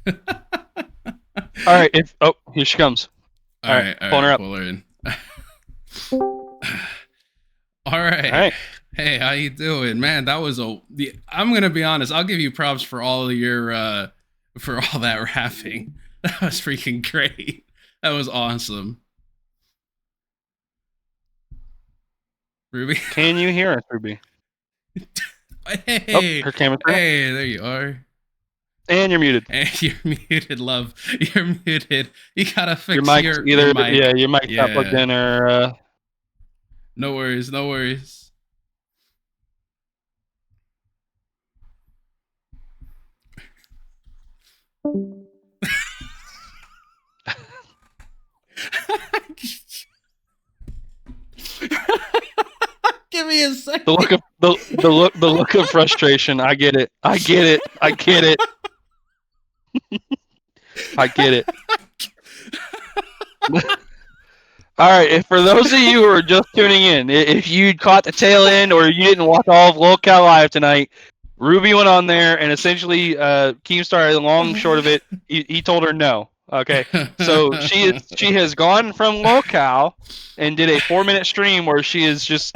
All right. Here she comes. All right, pulling her up. pull her in. All right. All right. Hey, how you doing, man? That was I'm gonna be honest. I'll give you props for all of your for all that rapping. That was freaking great. That was awesome. Ruby, Can you hear us, Ruby? hey, her camera's on. hey, there you are. And you're muted. And you're muted, love. You're muted. You gotta fix Your mic's your mic. Yeah, your mic's not plugged in, or No worries, no worries. Give me a second. The look of frustration. I get it. I get it. I get it. I get it. All right. If for those of you who are just tuning in, if you caught the tail end or you didn't watch all of LolCow Live tonight, Ruby went on there and essentially Keemstar, the long and short of it, he told her no. Okay, so she has gone from LolCow and did a 4-minute stream where she is just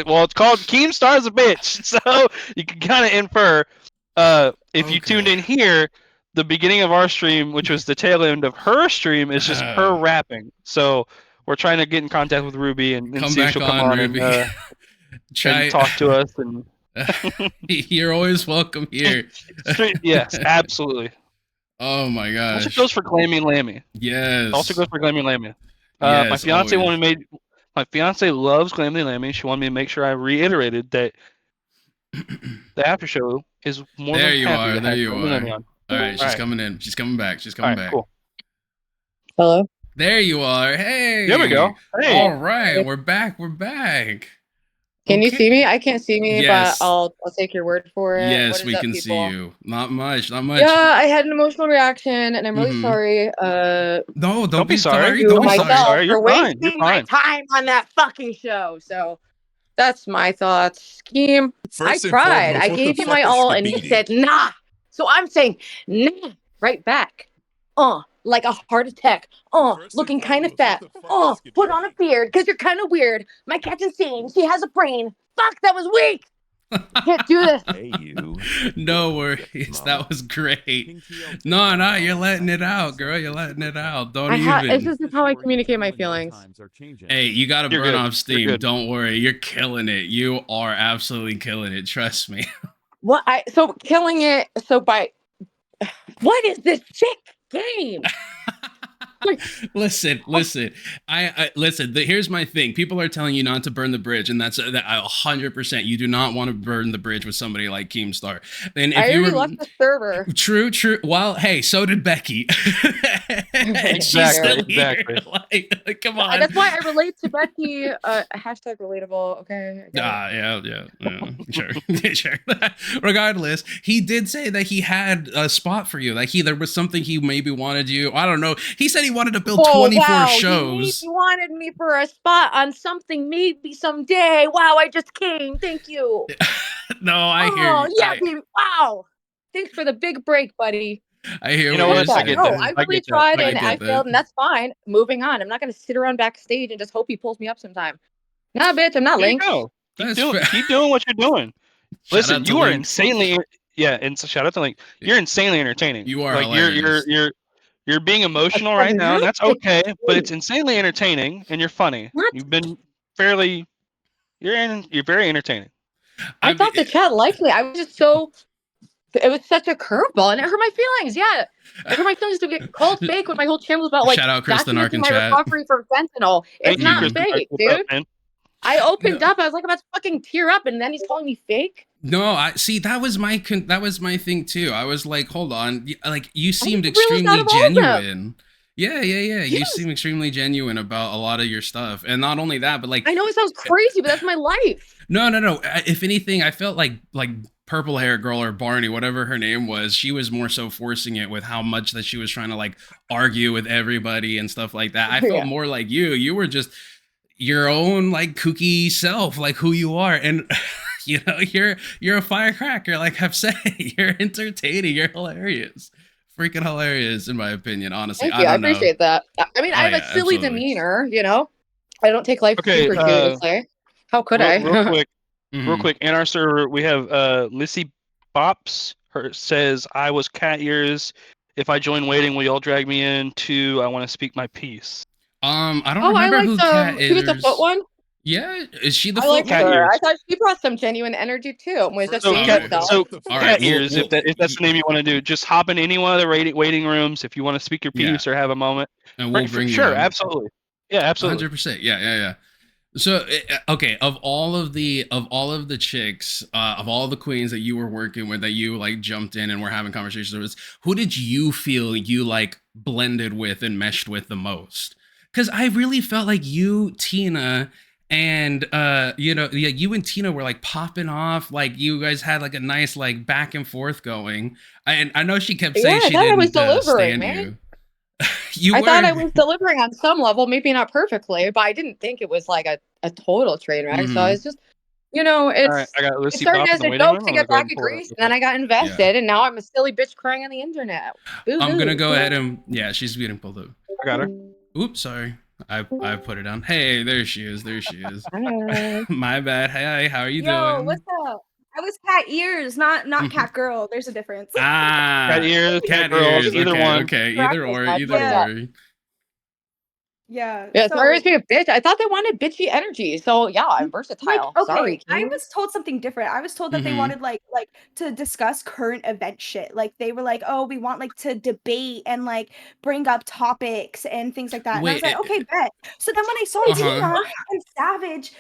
well, it's called Keemstar's a bitch, so you can kind of infer. If you tuned in here, the beginning of our stream, which was the tail end of her stream, is just her rapping. So we're trying to get in contact with Ruby and see if she'll come on Ruby. and talk to us. And you're always welcome here. Yes, absolutely. Oh my gosh. Also goes for Glammy Lammy. Yes. Also goes for Glammy Lammy. Yes, my fiance my fiance loves Glammy Lammy. She wanted me to make sure I reiterated that the after show is more there than you happy are. to There have you Glammy are. Lammy on. All right, she's coming in. She's coming back. She's coming back. Cool. Hello. There you are. Hey. There we go. Hey. All right, we're back. We're back. Can you see me? I can't see me, Yes. but I'll take your word for it. Yes, we can see you. Not much. Not much. Yeah, I had an emotional reaction, and I'm really sorry. No, don't be sorry. Don't be myself sorry. You're for fine. wasting my time on that fucking show. So that's my thoughts. Scheme. I tried. I gave you my all, and you said nah. So I'm saying nah right back. Like a heart attack. Looking kind of fat. Put on a beard because you're kind of weird. My cat's insane. She has a brain. Fuck, that was weak. Can't do this. Hey, you. No worries. That was great. No, you're letting it out, girl. You're letting it out. Don't even. This is how I communicate my feelings. Hey, you got to burn off steam. Don't worry. You're killing it. You are absolutely killing it. Trust me. So killing it. So by what is this chick game? Listen. I listen. Here's my thing. People are telling you not to burn the bridge, and that's 100%. You do not want to burn the bridge with somebody like Keemstar. And if I already left the server. True. Well, hey, so did Becky. Exactly. Like, come on. That's why I relate to Becky. Hashtag relatable. Okay. Yeah. Sure. Regardless, he did say that he had a spot for you. Like there was something he maybe wanted you. I don't know. He said he wanted to build 24 shows. He wanted me for a spot on something maybe someday. Wow, I just came. Thank you. No, I hear you. Yeah, baby. Wow. Thanks for the big break, buddy. I hear you know what? I get that. I really tried and I failed, and that's fine. Moving on. I'm not going to sit around backstage and just hope he pulls me up sometime. Nah, bitch, I'm not Link. Keep doing what you're doing. Listen, you are insanely and so shout out to Link. You're insanely entertaining. You are like you're being emotional right now, and that's okay, but it's insanely entertaining and you're funny. What? You've been you're very entertaining. I thought the chat liked me. I was just it was such a curveball, and it hurt my feelings. Yeah, it hurt my feelings to get called fake when my whole channel was about like shout out Kristen documenting my recovery from fentanyl. It's not fake, dude. I opened up. I was like about to fucking tear up, and then he's calling me fake. No, I see. That was my thing too. I was like, hold on, like you seemed extremely genuine. Yeah. You seem extremely genuine about a lot of your stuff, and not only that, but like I know it sounds crazy, but that's my life. No. If anything, I felt like purple hair girl or Barney, whatever her name was, she was more so forcing it with how much that she was trying to like argue with everybody and stuff like that. I felt more like you were just your own like kooky self, like who you are. And you know, you're a firecracker, like I've said. You're entertaining, you're hilarious. freaking hilarious in my opinion. Honestly, Thank you. I don't know. appreciate that. I mean, I have a silly demeanor, you know. I don't take life super seriously. How could I? Real quick, in our server we have Lissy Bops. Her says, "I was cat ears. If I join waiting, will y'all drag me in too? I want to speak my piece." I don't remember who Cat is. She was the foot one. Yeah, is she the I foot like one? her. I thought she brought some genuine energy too. Was just being herself. So cat ears, if that's the name you want to do, just hop in any one of the waiting rooms if you want to speak your piece or have a moment. And we'll bring you sure, on. absolutely, yeah, absolutely, 100%. Yeah. So okay, of all of the chicks, of all the queens that you were working with, that you like jumped in and were having conversations with, who did you feel you like blended with and meshed with the most? Because I really felt like you, Tina, and you and Tina were like popping off. Like you guys had like a nice like back and forth going. And I know she kept saying she didn't stand you. I thought I was delivering on some level, maybe not perfectly, but I didn't think it was like a total train wreck. So it's just, you know, it started as a joke to get back at Greece, and then I got invested, and now I'm a silly bitch crying on the internet. I'm gonna go ahead and she's being pulled up. I got her. Oops, sorry. I put her down. Hey, there she is. My bad. Hey, how are you doing? Yo, what's up? I was cat ears, not cat girl. There's a difference. Cat ears, cat ears. Either one. Okay, either or. Yeah. Yeah, sorry to be a bitch. I thought they wanted bitchy energy. So yeah, I'm versatile. Like, okay, sorry. I was told something different. I was told that they wanted like to discuss current event shit. Like they were like, oh, we want like to debate and like bring up topics and things like that. And I was like, okay, bet. So then when I saw Tina and Savage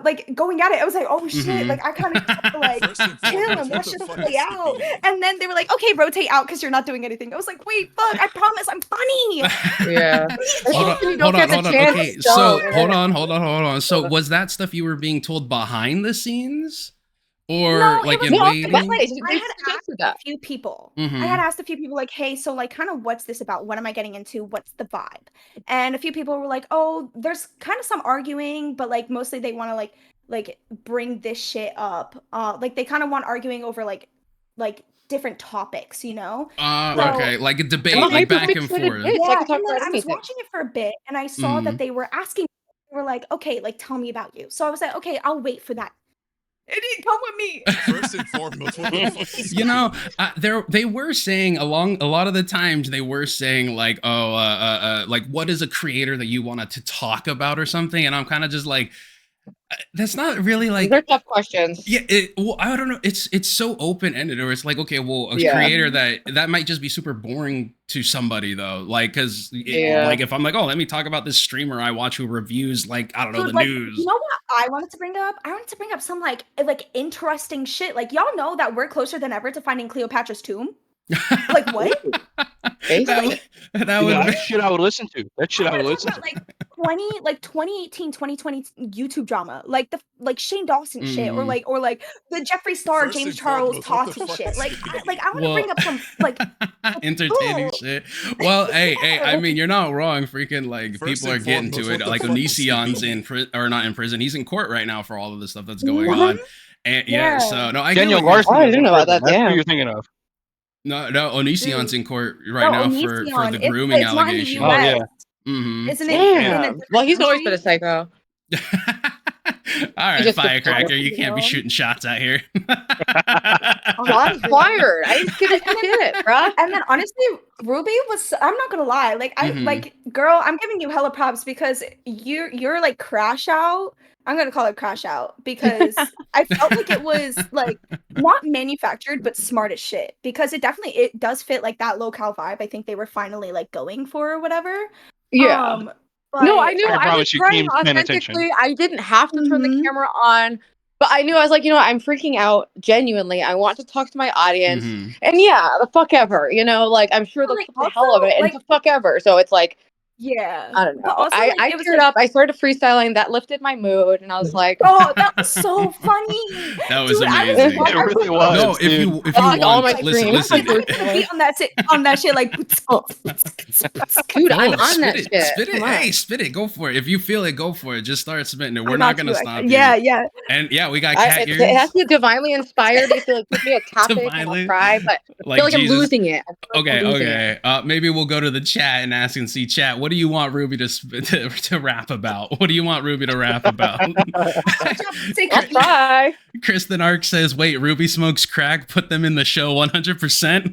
like going at it, I was like, oh shit. Like I kind of have to like chill and watch it play out. And then they were like, okay, rotate out because you're not doing anything. I was like, wait, fuck, I promise I'm funny. Yeah. Hold on. Okay, so hold on. So was that stuff you were being told behind the scenes, or like in waiting? I had asked a few people. I had asked a few people like, hey, so like kind of what's this about? What am I getting into? What's the vibe? And a few people were like, oh, there's kind of some arguing, but like mostly they want to like bring this shit up. Like they kind of want arguing over like different topics, you know? Okay, like a debate, like back and forth. Yeah, and then I was watching it for a bit, and I saw that they were asking, they were like, okay, like, tell me about you. So I was like, okay, I'll wait for that. It didn't come with me. First and foremost, you know, they were saying a lot of the times they were saying like, oh, like what is a creator that you wanted to talk about or something, and I'm kind of just like, that's not really like they're tough questions. Yeah, well, I don't know. It's so open ended, or it's like, okay, well, a creator that might just be super boring to somebody though, like because like if I'm like, oh, let me talk about this streamer I watch who reviews like I don't know the news. You know what I wanted to bring up? I wanted to bring up some like interesting shit. Like y'all know that we're closer than ever to finding Cleopatra's tomb. Like what? That shit I would listen to. That shit I would listen to. Like 2018, 2020 YouTube drama, like the Shane Dawson shit, or like the Jeffree Star, James Charles Tati shit. Like I want to bring up some like entertaining shit. Well, hey, I mean, you're not wrong. Freaking like people are getting to it. Like Onision's not in prison. He's in court right now for all of the stuff that's going on. And so no, I Daniel Larson. I didn't know about that. That's who you're thinking of. No, Onision's in court right now for the grooming allegation. Oh yeah. Isn't it? Well, he's always been a psycho. All right, firecracker, you can't be shooting shots out here. Shots fired. I just give a shit, bro. And then honestly, Ruby was, I'm not gonna lie, like I like, girl, I'm giving you hella props because you're like crash out. I'm gonna call it crash out because I felt like it was like not manufactured but smart as shit, because it does fit like that low-cal vibe I think they were finally like going for or whatever. Yeah. But no, I knew I was trying authentically. I didn't have to turn the camera on, but I knew I was like, you know, I'm freaking out genuinely. I want to talk to my audience, and yeah, the fuck ever, you know, like I'm sure they'll keep the hell of it, and the fuck ever. So it's like, Yeah. I don't know. But also, I like, it was teared like, up. I started freestyling. That lifted my mood, and I was like, oh, that was so funny. That was Dude, amazing. It really was. No, if dude. you I like all want, my listen, dreams. listen. I'm gonna beat on that shit like dude, No, I'm on spit that it, shit. spit it. Come on. Hey, spit it. Go for it. If you feel it, go for it. Just start spitting it. We're I'm not about gonna to, stop yeah, you. yeah. And yeah, we got I, cat it has ears. to be divinely inspired. You have to like give me a topic and Divinely? I'll try, but I Like feel like Jesus. I'm losing it. I feel like I'm losing it. Okay. Maybe we'll go to the chat and ask and see chat. What do you want Ruby to rap about? What do you want Ruby to rap about? I'll try. Kristen Ark says, "Wait, Ruby smokes crack. Put them in the show 100%."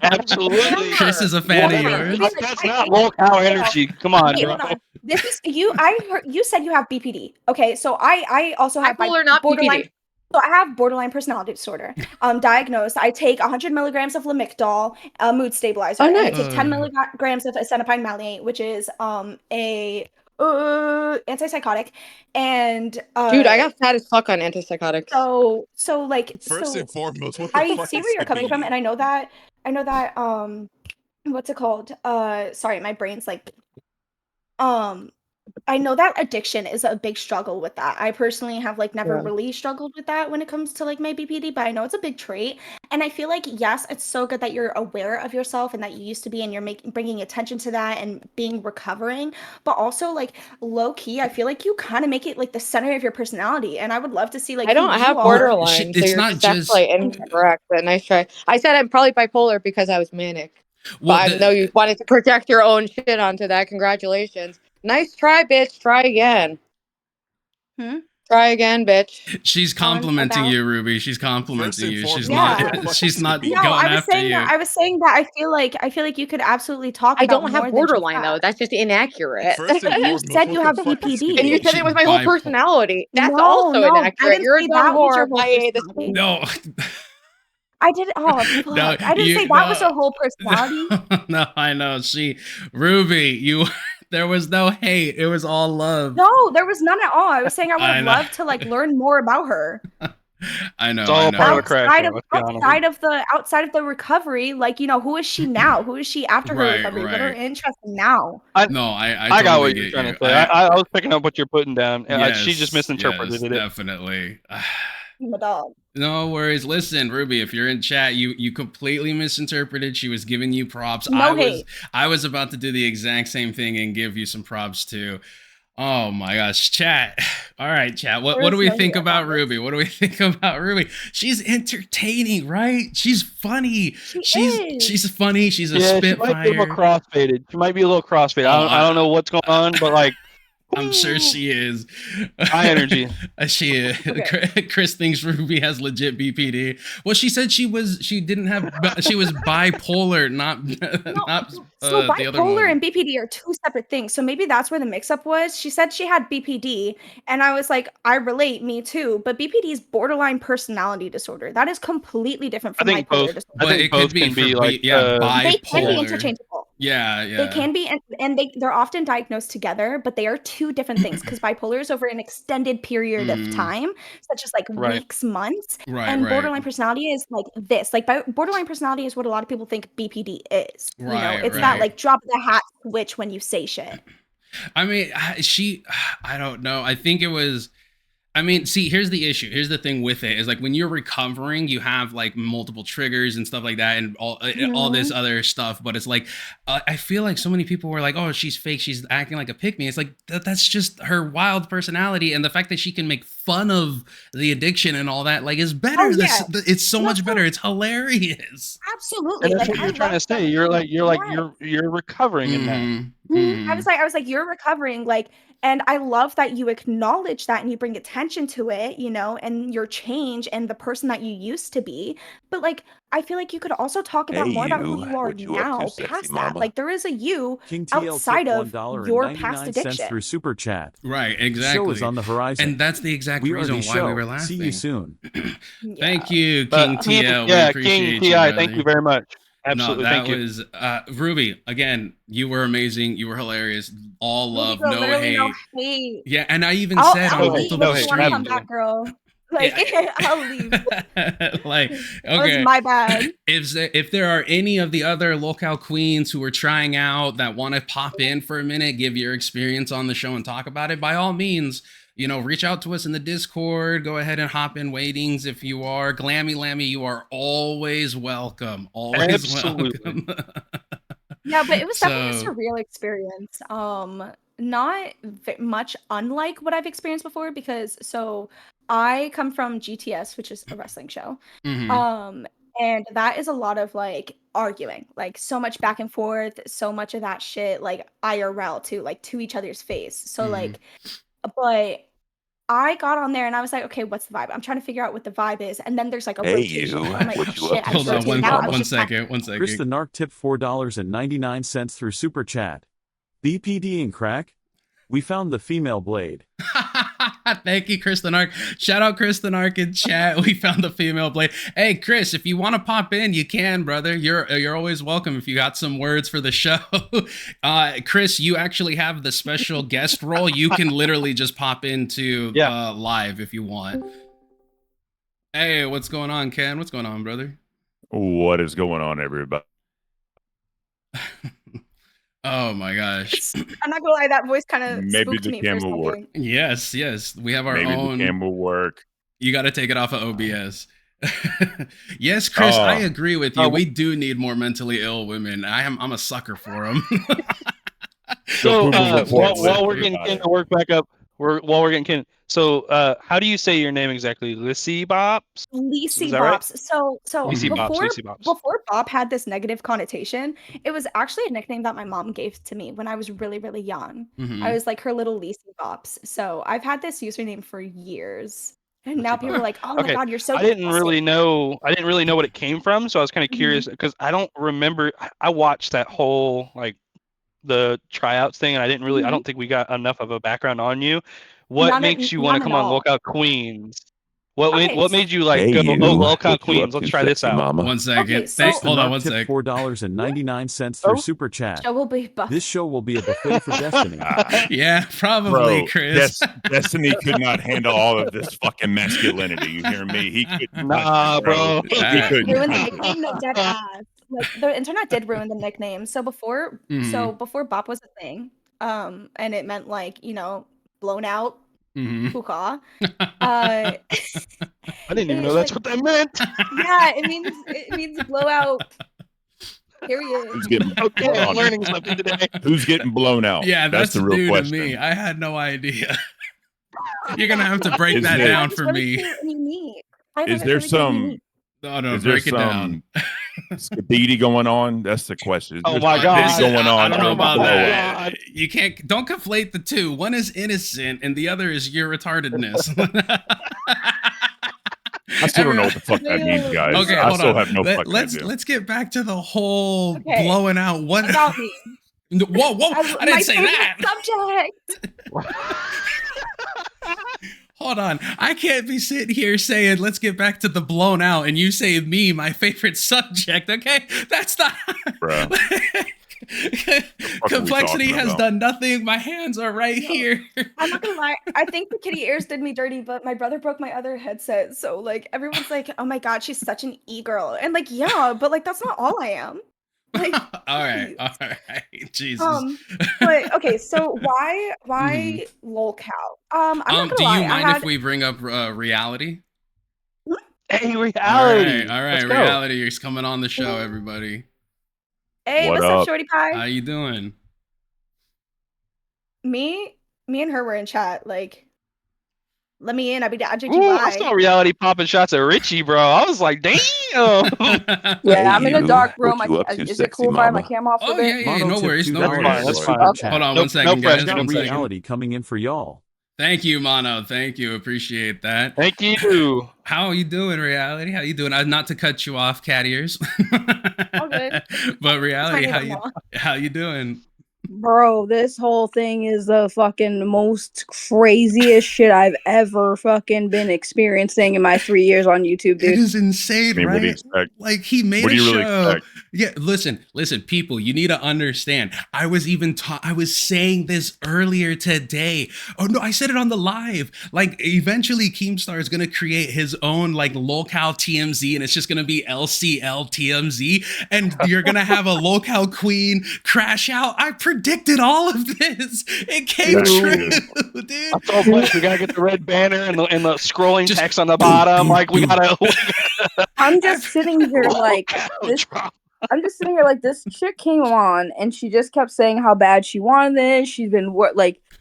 Absolutely. Chris is a fan of Whatever. yours. That's not low-cow energy. Come on, Wait, bro. hold on. This is you. I heard you said you have BPD. Okay, so I also have Bipolar, not borderline. BPD. So I have borderline personality disorder. Diagnosed. I take 100 milligrams of Lamictal, a mood stabilizer, Oh, and I nice. take 10 milligrams of acenapine maleate, which is a antipsychotic. And Dude, I got fat as fuck on antipsychotics. so like First so and foremost, what the I fuck see is where you're coming from, CBD? and I know that what's it called? Sorry, my brain's like I know that addiction is a big struggle with that. I personally have like never Yeah. really struggled with that when it comes to like my BPD, but I know it's a big trait. And I feel like yes, it's so good that you're aware of yourself and that you used to be, and you're bringing attention to that and being recovering. But also like low key, I feel like you kind of make it like the center of your personality. And I would love to see like I don't who have you are. borderline, so It's you're not just just- definitely incorrect. But nice try. I said I'm probably bipolar because I was manic. Well, But I know you wanted to project your own shit onto that. Congratulations. Nice try, bitch. Try again. Try again, bitch. She's complimenting you, Ruby. She's complimenting you. She's not. She's not going after you. I was saying that I feel like you could absolutely talk. I about don't more have than just borderline though. that. That's just inaccurate. First and You foremost, said what you the have fuck is BPD. And you CBD? said it was my whole personality. That's No, also no, I inaccurate. didn't You're a say dumb that was your whore. whole I hate this. personality. No. I did. Oh, fuck. No, I didn't say that was her whole personality. No, I know. Ruby, you. There was no hate. It was all love. No, there was none at all. I was saying I would I have know. loved to like learn more about her. I know. It's all I know. part of a crash. Outside of the recovery, like who is she now? Who is she after her recovery? What are her interests now? I totally got what get you're trying you. to say. I was picking up what you're putting down. She just Yes, misinterpreted it. Definitely. My dog. No worries. Listen, Ruby, if you're in chat, you completely misinterpreted. She was giving you props. No hate. I was about to do the exact same thing and give you some props too. Oh my gosh, chat. All right, chat. What do we think about Ruby? What do we think about Ruby? She's entertaining, right? She's funny. She's funny. She's a spitfire. She might be a little crossfaded. She might be a little crossfaded. I don't know what's going on, but like I'm sure she is. High energy. She is. Okay. Chris thinks Ruby has legit BPD. Well, she said she was bipolar, not So the other one. bipolar and BPD are two separate things. So maybe that's where the mix-up was. She said she had BPD, and I was like, I relate, me too. But BPD is borderline personality disorder. That is completely different from bipolar disorder. But it could be bipolar. They can be interchangeable. Yeah. They can be, and they're often diagnosed together, but they are two different things because bipolar is over an extended period of time, such as like weeks, months, and borderline personality is like this. Like borderline personality is what a lot of people think BPD is. It's that like drop the hat switch when you say shit. I mean, I don't know. I think it was. I mean, see, here's the issue. Here's the thing with it is like when you're recovering, you have like multiple triggers and stuff like that and all this other stuff. But it's like, I feel like so many people were like, oh, she's fake. She's acting like a pick-me. It's like, that's just her wild personality. And the fact that she can make fun of the addiction and all that, like, is better. Oh, yeah. It's so much better. It's hilarious. Absolutely. And that's what you're trying to say. You're recovering in that. I was like, you're recovering, like, and I love that you acknowledge that and you bring attention to it, and your change and the person that you used to be. But like, I feel like you could also talk about more about who you are now past that. Like, there is a you outside of your past addiction. Through super chat. Right, exactly. Show is on the horizon. And that's the exact reason why we were laughing. See you soon. Thank you, King TL. We appreciate King TI. Thank you very much. Absolutely. No, that was Ruby. Again, you were amazing. You were hilarious. All love, no hate. No hate. Yeah, and I even said on multiple streams. Girl. Like, I'll leave. Like, That okay, was my bad. If there are any of the other LolCow queens who are trying out that want to pop in for a minute, give your experience on the show and talk about it, by all means, you know, reach out to us in the Discord. Go ahead and hop in waitings if you are. Glammy Lammy, you are always welcome. Always welcome. Yeah, but it was definitely a surreal experience. Not much unlike what I've experienced before, because so I come from GTS, which is a wrestling show. Mm-hmm. And that is a lot of like arguing, like so much back and forth, so much of that shit, like IRL too, like to each other's face. So like, but I got on there and I was like, okay, what's the vibe? I'm trying to figure out what the vibe is. And then there's like a rotation. And I'm like, oh, shit. Hold on one second. Krista Nark tipped $4.99 through Super Chat. BPD and crack? We found the female blade. Thank you, Chris the Narc. Shout out Chris the Narc in chat. We found the female blade. Hey, Chris, if you want to pop in, you can, brother. You're always welcome if you got some words for the show. Chris, you actually have the special guest role. You can literally just pop into live if you want. Hey, what's going on, Ken? What's going on, brother? What is going on, everybody? Oh my gosh. I'm not gonna lie, that voice kind of spooked me for a second. Work. Yes. We have our own. The camera work. You got to take it off of OBS. Yes, Chris, I agree with you. We do need more mentally ill women. I'm a sucker for them. So while we're getting Ken to work back up, so how do you say your name exactly? Lissy Bops? Lissy Bops. Right? So before Bop had this negative connotation, it was actually a nickname that my mom gave to me when I was really, really young. I was like her little Lissy Bops. So I've had this username for years. And now people are like, oh my God, you're so I didn't really know what it came from. So I was kind of curious because I don't remember. I watched that whole like the tryouts thing, and I didn't really I don't think we got enough of a background on you. What makes you want to come on LolCowQueens? What made you like go, LolCowQueens? Let's try this out. Mama. 1 second. Hold on 1 second. $4.99 through Super Chat. Show will be this show will be a buffet for Destiny. Yeah, probably, Chris. Destiny could not handle all of this fucking masculinity. You hear me? He couldn't. Nah, bro. He couldn't. Ruin the nickname, no, dead ass. Like the internet did ruin the nickname. So before Bop was a thing, and it meant like, you know, blown out. Hookah. I didn't even know that's what that meant. Yeah, it means blowout. Period. I'm learning something today. Who's getting blown out? Yeah, that's the real new question. To me. I had no idea. You're gonna have to break that down for me. Is there some? No, break it down. Skibidi going on? That's the question. Oh my God, going on? I don't know about that. You don't conflate the two. One is innocent, and the other is your retardedness. I still don't know what the fuck that means, guys. Okay, I still have no fucking idea. Let's get back to the whole blowing out. What about me? Whoa! I didn't say that. Subject. Hold on. I can't be sitting here saying, let's get back to the blown out, and you say me, my favorite subject, okay? That's not... Bro. Kmplxity has done nothing. My hands are right here. I'm not gonna lie. I think the kitty ears did me dirty, but my brother broke my other headset. So, like, everyone's like, oh my God, she's such an e-girl. And, like, yeah, but, like, that's not all I am. Like, all right, Jesus. But okay, so why LolCow? I'm not gonna do lie. You mind if we bring up reality? Hey, reality! All right, reality is coming on the show, everybody. Hey, what's up, Shorty Pie? How you doing? Me and her were in chat. Like, let me in. I'll judge you by. I saw reality popping shots at Richie, bro. I was like, damn. Yeah, I'm in a dark room. Is it cool if I have my cam off? Oh yeah, no worries. That's fine. Okay. Hold on 1 second, guys. Reality coming in for y'all. Thank you, Mono. Thank you. Appreciate that. Thank you. How are you doing, reality? How you doing? Not to cut you off, cat ears. All good. But reality, how you doing? Bro, this whole thing is the fucking most craziest shit I've ever fucking been experiencing in my 3 years on YouTube, dude. It is insane, I mean, what do you right? expect? Like he made What do a you really show. expect? Yeah, listen, people, you need to understand. I was even I was saying this earlier today. Oh no, I said it on the live. Like eventually Keemstar is gonna create his own like LolCow TMZ, and it's just gonna be LCL TMZ, and you're gonna have a LolCow Queen crash out. I predicted all of this. It came That's true, good. dude. That's all flex. We gotta get the red banner and the scrolling Just text on the boom, bottom. boom, Like we boom. gotta. I'm just sitting here like this. I'm just sitting here like this chick came on and she just kept saying how bad she wanted this. She's been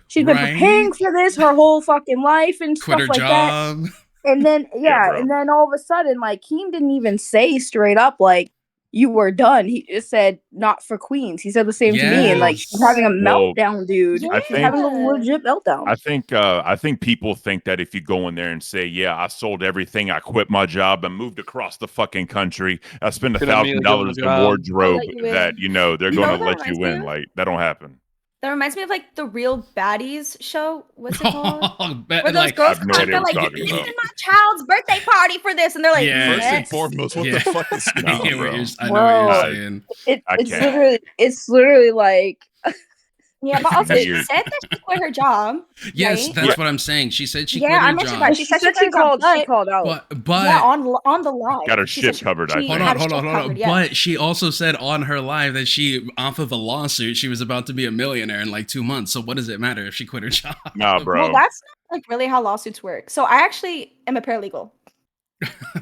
she's been preparing for this her whole fucking life and Quit her stuff like job. that. And then and then all of a sudden, like Keem didn't even say straight up like you were done. He just said not for queens. He said the same to me, and like she's having a meltdown, dude. I She's think- having a legit meltdown. I think people think that if you go in there and say, "Yeah, I sold everything, I quit my job, and moved across the fucking country, I spent $1,000 in wardrobe," that they're going to let you in. Like that don't happen. That reminds me of like the Real Baddies show. What's it called? Where those like, girls I have no come, idea they're what like, you're "This talking is about." my child's birthday party for this," and they're like, First and "Yes." foremost, what the fuck is I going get on, what bro? you're, I know what you're saying. It's literally like Yeah, but also And she you're- said that she quit her job. Yes, right? that's what I'm saying. She said she quit Yeah, her I'm actually job. glad she said she called out. But yeah, on the live. Got her She shit said covered, I she think. had Hold her on. shit covered, yeah. But she also said on her live that she, off of a lawsuit, she was about to be a millionaire in like 2 months. So what does it matter if she quit her job? Nah, bro. Well, that's not like really how lawsuits work. So I actually am a paralegal.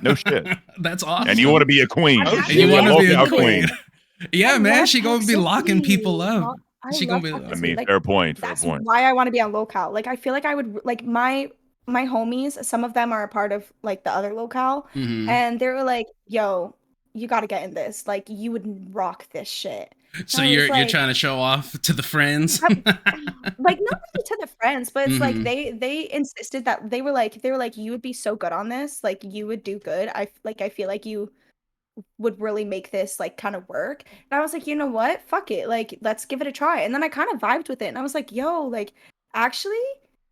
No shit. That's awesome. And you want to be a queen. And you want to be a LolCow queen. Yeah, I man, love she gonna be locking toxicity. people up. She love gonna be. I mean, toxicity. fair point. Fair That's point. why I want to be on LolCow. Like I feel like I would like my homies. Some of them are a part of like the other LolCow, Mhm. and they were like, "Yo, you got to get in this. Like you would rock this shit." So I was you're like- trying to show off to the friends. Like not really to the friends, but it's like Mhm. they insisted that they were like you would be so good on this. Like you would do good. I feel like you would really make this like kind of work. And I was like, you know what? Fuck it. Like, let's give it a try. And then I kind of vibed with it. And I was like, yo, like, actually,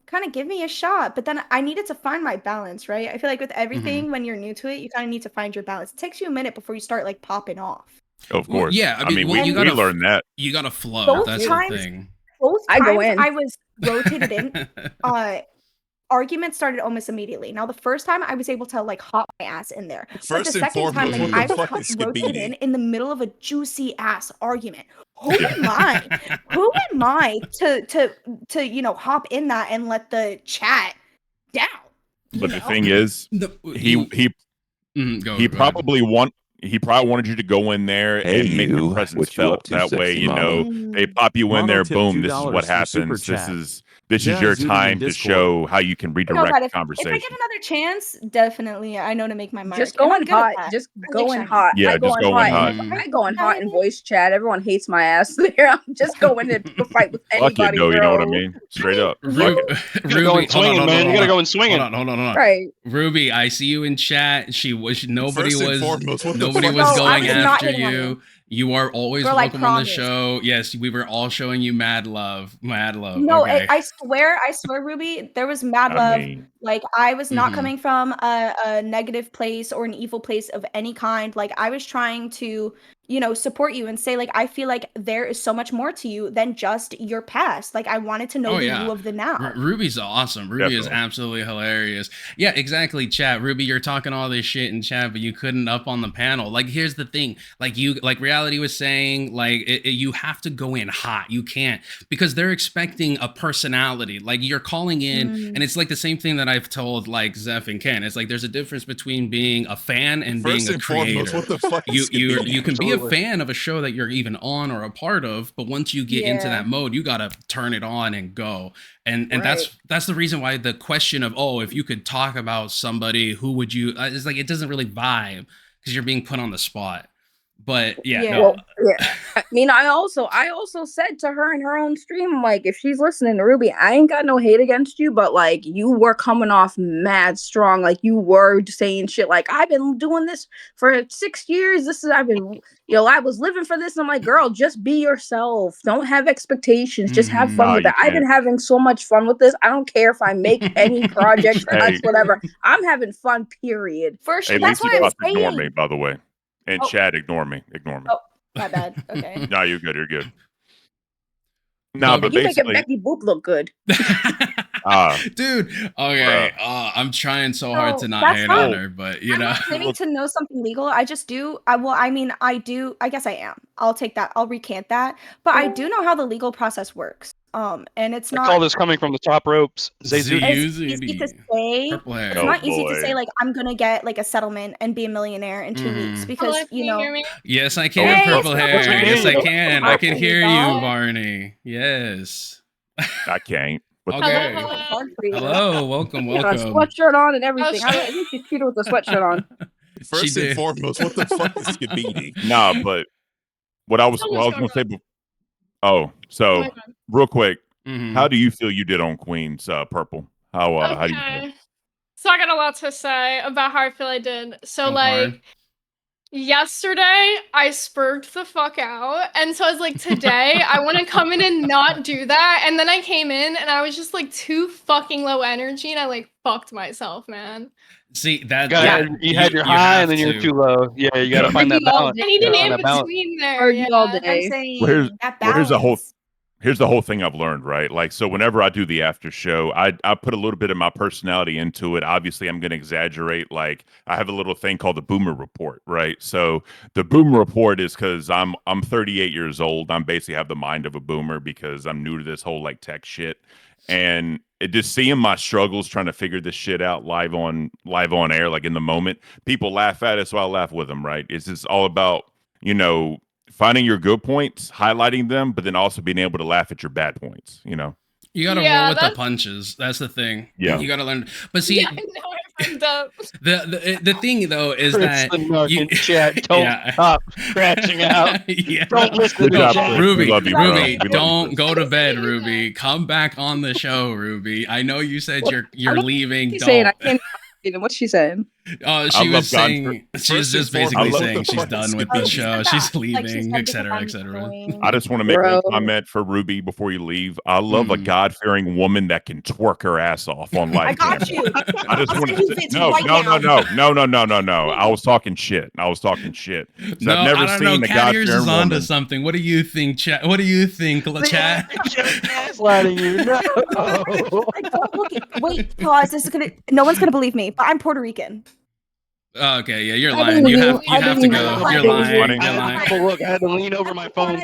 kind of give me a shot. But then I needed to find my balance, right? I feel like with everything, when you're new to it, you kind of need to find your balance. It takes you a minute before you start like popping off. Of Well, course. yeah, I mean, we learned that. You gotta flow. Both That's times- the thing. Both I times go in. I was rotated in, arguments started almost immediately. Now, the first time I was able to like hop my ass in there. But First the and second time, foremost, like what I the was fuck is rotated Skibidi? in the middle of a juicy ass argument. Who am I? Who am I to hop in that and let the chat down? But the thing is, he probably wanted you to go in there and make your presence felt. That way, they pop you in there, boom, this is what happens. This is your time to show how you can redirect the conversation. If I get another chance, definitely I know to make my mark. Just and I'm going good at hot. that. Just I like going shining. hot. Yeah, I just going hot. I going hot in voice chat. Everyone hates my ass there. I'm just going to fight with Fuck it, anybody, though, you know what I bro. mean? Straight up. You gotta go in swinging, man. You gotta go in swinging. Hold on. Right. Ruby, I see you in chat. Nobody First and was foremost, what the nobody fuck was is going I was not after hitting on you. you. You are always Girl, I welcome on the promise. show. Yes, we were all showing you mad love. Mad love. No, Okay. I swear, Ruby, there was mad I love. mean- Like I was not Mhm. coming from a negative place or an evil place of any kind. Like I was trying to, support you and say like I feel like there is so much more to you than just your past. Like I wanted to know Oh, the yeah. you of the now. Ruby's awesome. Ruby is Definitely. absolutely hilarious. Yeah, exactly. Chat. Ruby, you're talking all this shit in chat, but you couldn't up on the panel. Like, here's the thing. Like Reality was saying, like you have to go in hot. You can't, because they're expecting a personality. Like you're calling in, and it's like the same thing that I've told like Zeph and Ken. It's like there's a difference between being a fan and First being a and foremost, creator. what the fuck is You Skibidi? can be a fan of a show that you're even on or a part of, but once you get into Yeah. that mode, you gotta turn it on and go. And Right. that's the reason why the question of, oh, if you could talk about somebody, who would you? It's like it doesn't really vibe because you're being put on the spot. But yeah, Yeah. no. Well, yeah. I mean, I also said to her in her own stream, like, if she's listening to Ruby, I ain't got no hate against you, but like, you were coming off mad strong. Like, you were saying shit like, I've been doing this for 6 years. I was living for this. And I'm like, girl, just be yourself. Don't have expectations. Just have fun with it. I've been having so much fun with this. I don't care if I make any projects, cuts, whatever. I'm having fun, period. For sure. Hey, That's why I'm saying. Ignore me, by the way. And Chad, ignore me. Oh, my bad. Okay. No, you're good. You're good. No, but you basically, making Becky Boop look good. Dude, okay. I'm trying so hard to not hate on her, but you know, I'm not claiming to know something legal. I just do. I do. I guess I am. I'll take that. I'll recant that. But I do know how the legal process works. And it's not. I call this coming from the top ropes. It's easy to say. It's not easy to say like I'm gonna get like a settlement and be a millionaire in 2 weeks because you know. Yes, I can. Purple hair. Yes, I can. I can hear you, Barney. Yes. I can't. Okay. Hello, welcome. Got a sweatshirt on and everything. I think she's cute with the sweatshirt on. First and foremost, what the fuck is Skibidi? Nah, but what I was gonna say. So real quick, how do you feel you did on Queen's Purple? How do you feel? So I got a lot to say about how I feel I did. So like yesterday I spurged the fuck out, and so I was like, today I want to come in and not do that. And then I came in and I was just like too fucking low energy, and I like fucked myself, man. See that? You had your high and then you're too low. Yeah, you gotta find that balance. I need an in between there. Yeah. I'm saying that balance. Here's the whole thing I've learned, right? Like, so whenever I do the after show, I put a little bit of my personality into it. Obviously, I'm going to exaggerate. Like, I have a little thing called the Boomer Report, right? So the Boomer Report is because I'm 38 years old. I'm basically have the mind of a boomer because I'm new to this whole like tech shit, and just seeing my struggles trying to figure this shit out live on air, like in the moment, people laugh at it, so I laugh with them, right? It's just all about finding your good points, highlighting them, but then also being able to laugh at your bad points, You gotta roll with the punches. That's the thing. Yeah. You gotta learn. But see, the thing though is that chat don't stop scratching out. Don't listen to Ruby, don't go to bed, Ruby. Come back on the show, Ruby. I know you said you're leaving. She's saying I can't. What's she saying? She was saying she's just basically saying she's done with the show. She's leaving, etc., etc. I just want to make one comment for Ruby before you leave. I love a God-fearing woman that can twerk her ass off on live. I got you. I just want to say, no. I was talking shit. No, I've never seen a God-fearing woman. Onto something. What do you think, Chat? What do you think, Chat? Gaslighting you. No. Wait, pause. No one's gonna believe me, but I'm Puerto Rican. Okay, yeah, you're lying. You have to go. You're lying. Look, I had to lean over my phone.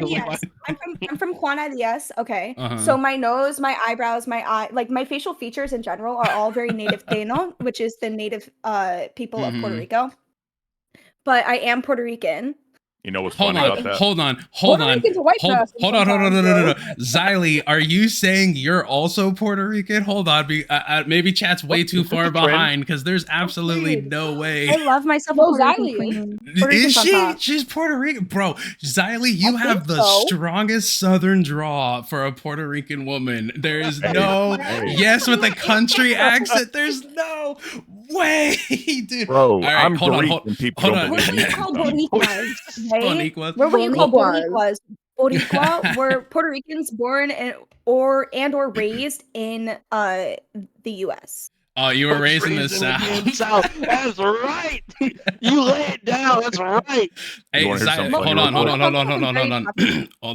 I'm from Juana Diaz. Okay, so my nose, my eyebrows, my eye, like my facial features in general are all very native Taino, which is the native people of Puerto Rico. But I am Puerto Rican. You know what's funny about that? Hold on. Xylee, are you saying you're also Puerto Rican? Hold on. Maybe Chat's way too far behind because there's absolutely no way. I love myself. Is she? She's Puerto Rican. Bro, Xylee, you have the strongest southern draw for a Puerto Rican woman. There is no yes with a country accent. There's no way, dude. Bro, right, I'm hold on. Boricuas. We're what you call Boricuas. Boricua were Puerto Ricans born or raised in the U.S. Oh, you were raised in the South. That's right. You lay it down. That's right. Hey, hold on. Hold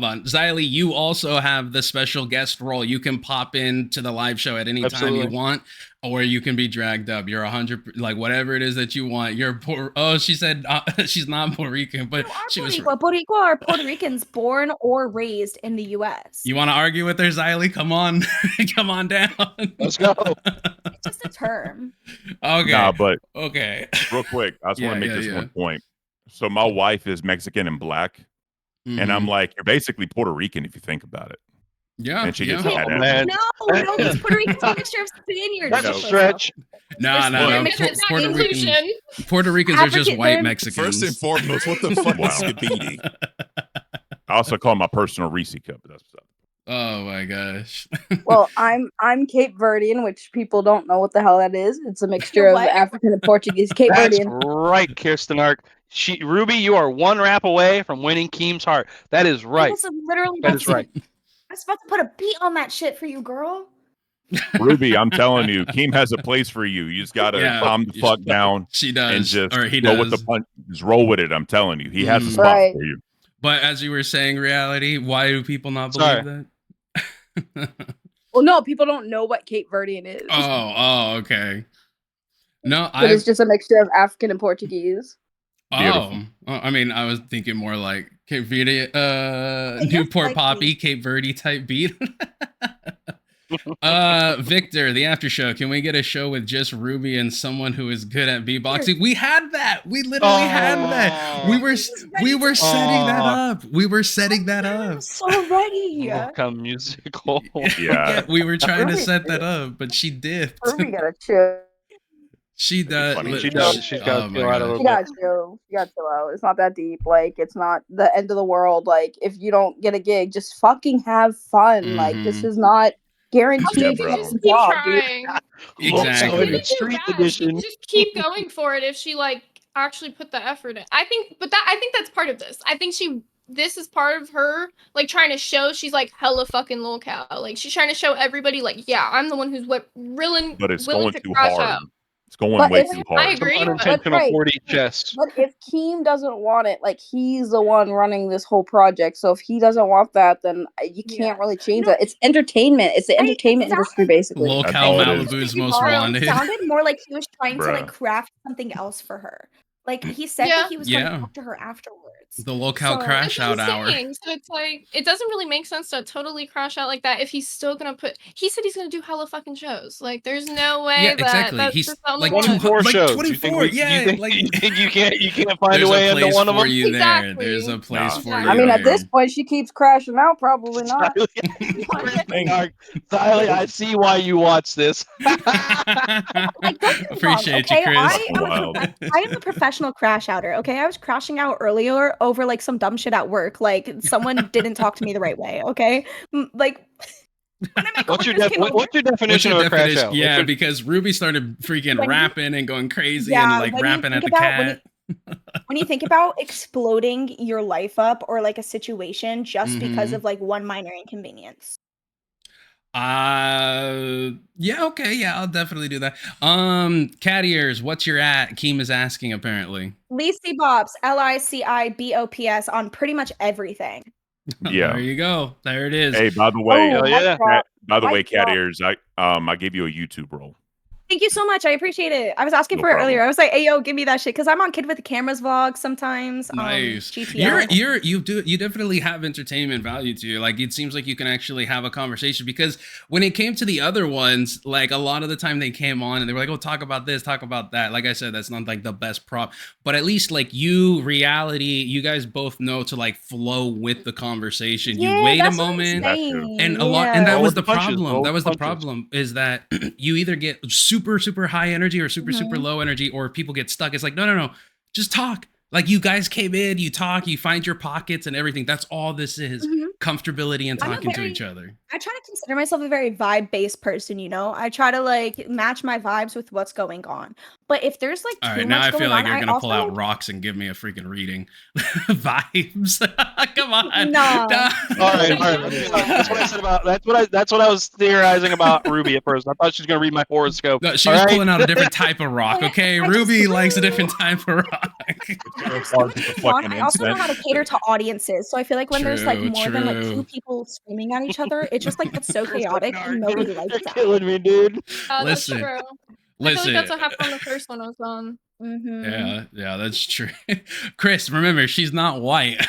on. Xylee, you also have the special guest role. You can pop into the live show at any time you want, or you can be dragged up. You're 100, like whatever it is that you want. You're poor. Oh, she said she's not Puerto Rican, but she was. Boricua are Puerto Ricans born or raised in the U.S. You want to argue with her, Xylee? Come on, come on down. Let's go. It's just a term. Okay. Nah, but okay. Real quick, I just want to make this one point. So my wife is Mexican and black, and I'm like, you're basically Puerto Rican if you think about it. Yeah, and she gets yeah. mad at Man. No, because Puerto Rican's a mixture of Spaniards. That's a stretch. No. Puerto Ricans are just white Mexicans. First and foremost, what the fuck is Skibidi? I also call my personal Reese cup. That's what's up. Oh my gosh. Well, I'm Cape Verdean, which people don't know what the hell that is. It's a mixture of African and Portuguese. Cape That's Verdean. right, Kirsten Ark. Ruby, you are one rap away from winning Keem's heart. That is right. That is right. I was about to put a beat on that shit for you, girl. Ruby, I'm telling you, Keem has a place for you. You just gotta calm the fuck down. She does, and just he go does. with the punch. Just roll with it. I'm telling you, he has a spot for you. But as you were saying, reality, why do people not believe that? Well, no, people don't know what Cape Verdean is. Oh, okay. No, but it's just a mixture of African and Portuguese. Oh, I mean, I was thinking more like Cape Verde, Newport Poppy, Cape Verde type beat. Victor, the after show. Can we get a show with just Ruby and someone who is good at beatboxing? We had that. We literally had that. We were setting that up. We were setting that up. So ready. Welcome musical. Yeah. We were trying to set that up, but she dipped. Ruby gotta chill. She does. She does. She's got to chill out a little bit. She got to chill out. It's not that deep. Like, it's not the end of the world. Like, if you don't get a gig, just fucking have fun. Like, this is not guaranteed job, dude. Exactly. The street edition. Just keep going for it if she like actually put the effort in. I think that's part of this. I think this is part of her like trying to show she's like hella fucking LolCow. Like she's trying to show everybody like, yeah, I'm the one who's willing to crash out. It's going way too hard. I agree. Unintentional 40 chess. But if Keem doesn't want it, like he's the one running this whole project. So if he doesn't want that, then you can't really change that. It's entertainment. It's the entertainment industry, basically. LolCow Malibu's most wanted. It sounded more like he was trying to like craft something else for her. Like he said that he was going to talk to her afterwards. The LolCow crash out hour. So it's like it doesn't really make sense to totally crash out like that if he's still gonna he said he's gonna do hella fucking shows. Like there's no way that he's like 24 shows. 24, you think you can't find a way into one of them? Exactly. There's a place for you. I mean, at this point, she keeps crashing out. Probably not. Tyler, I see why you watch this. Appreciate you, Chris. I am a professional crash outer. Okay, I was crashing out earlier over like some dumb shit at work. Like someone didn't talk to me the right way. Okay, like. What's your definition of a crash out? Yeah, because Ruby started freaking rapping and going crazy and like rapping at the cat. When you think about exploding your life up or like a situation just because of like one minor inconvenience. I'll definitely do that. Cat ears, what's your at? Keem is asking apparently. Lici Bops, LICIBOPS on pretty much everything. Yeah, there you go. There it is. Hey, by the way, cat ears, I gave you a YouTube role. Thank you so much. I appreciate it. I was asking for it earlier. I was like, "Hey, yo, give me that shit," because I'm on Kid with the Cameras vlog sometimes. Nice. GTL. You definitely have entertainment value to you. Like it seems like you can actually have a conversation because when it came to the other ones, like a lot of the time they came on and they were like, "Oh, talk about this, talk about that." Like I said, that's not like the best prop, but at least like you guys both know to like flow with the conversation. You wait a moment, and that was the problem. That was the problem is that you either get super high energy or super low energy, or people get stuck. It's like no, just talk. Like you guys came in, you talk, you find your pockets and everything. That's all this is. Comfortability and talking to each other. I try to consider myself a very vibe-based person, you know? I try to like match my vibes with what's going on. But if there's like all right, now I feel like you're gonna pull out rocks and give me a freaking reading. Vibes. Come on. No. All right. That's what I said about that's what I was theorizing about Ruby at first. I thought she was gonna read my horoscope. No, she was pulling out a different type of rock. Okay, Ruby likes a different type of rock. I also know how to cater to audiences, so I feel like when there's like more than like two people screaming at each other, it's just like it's so chaotic and nobody likes that. You're killing me, dude. Listen. I feel like that's what happened on the first one I was on. Yeah, that's true. Chris, remember, she's not white.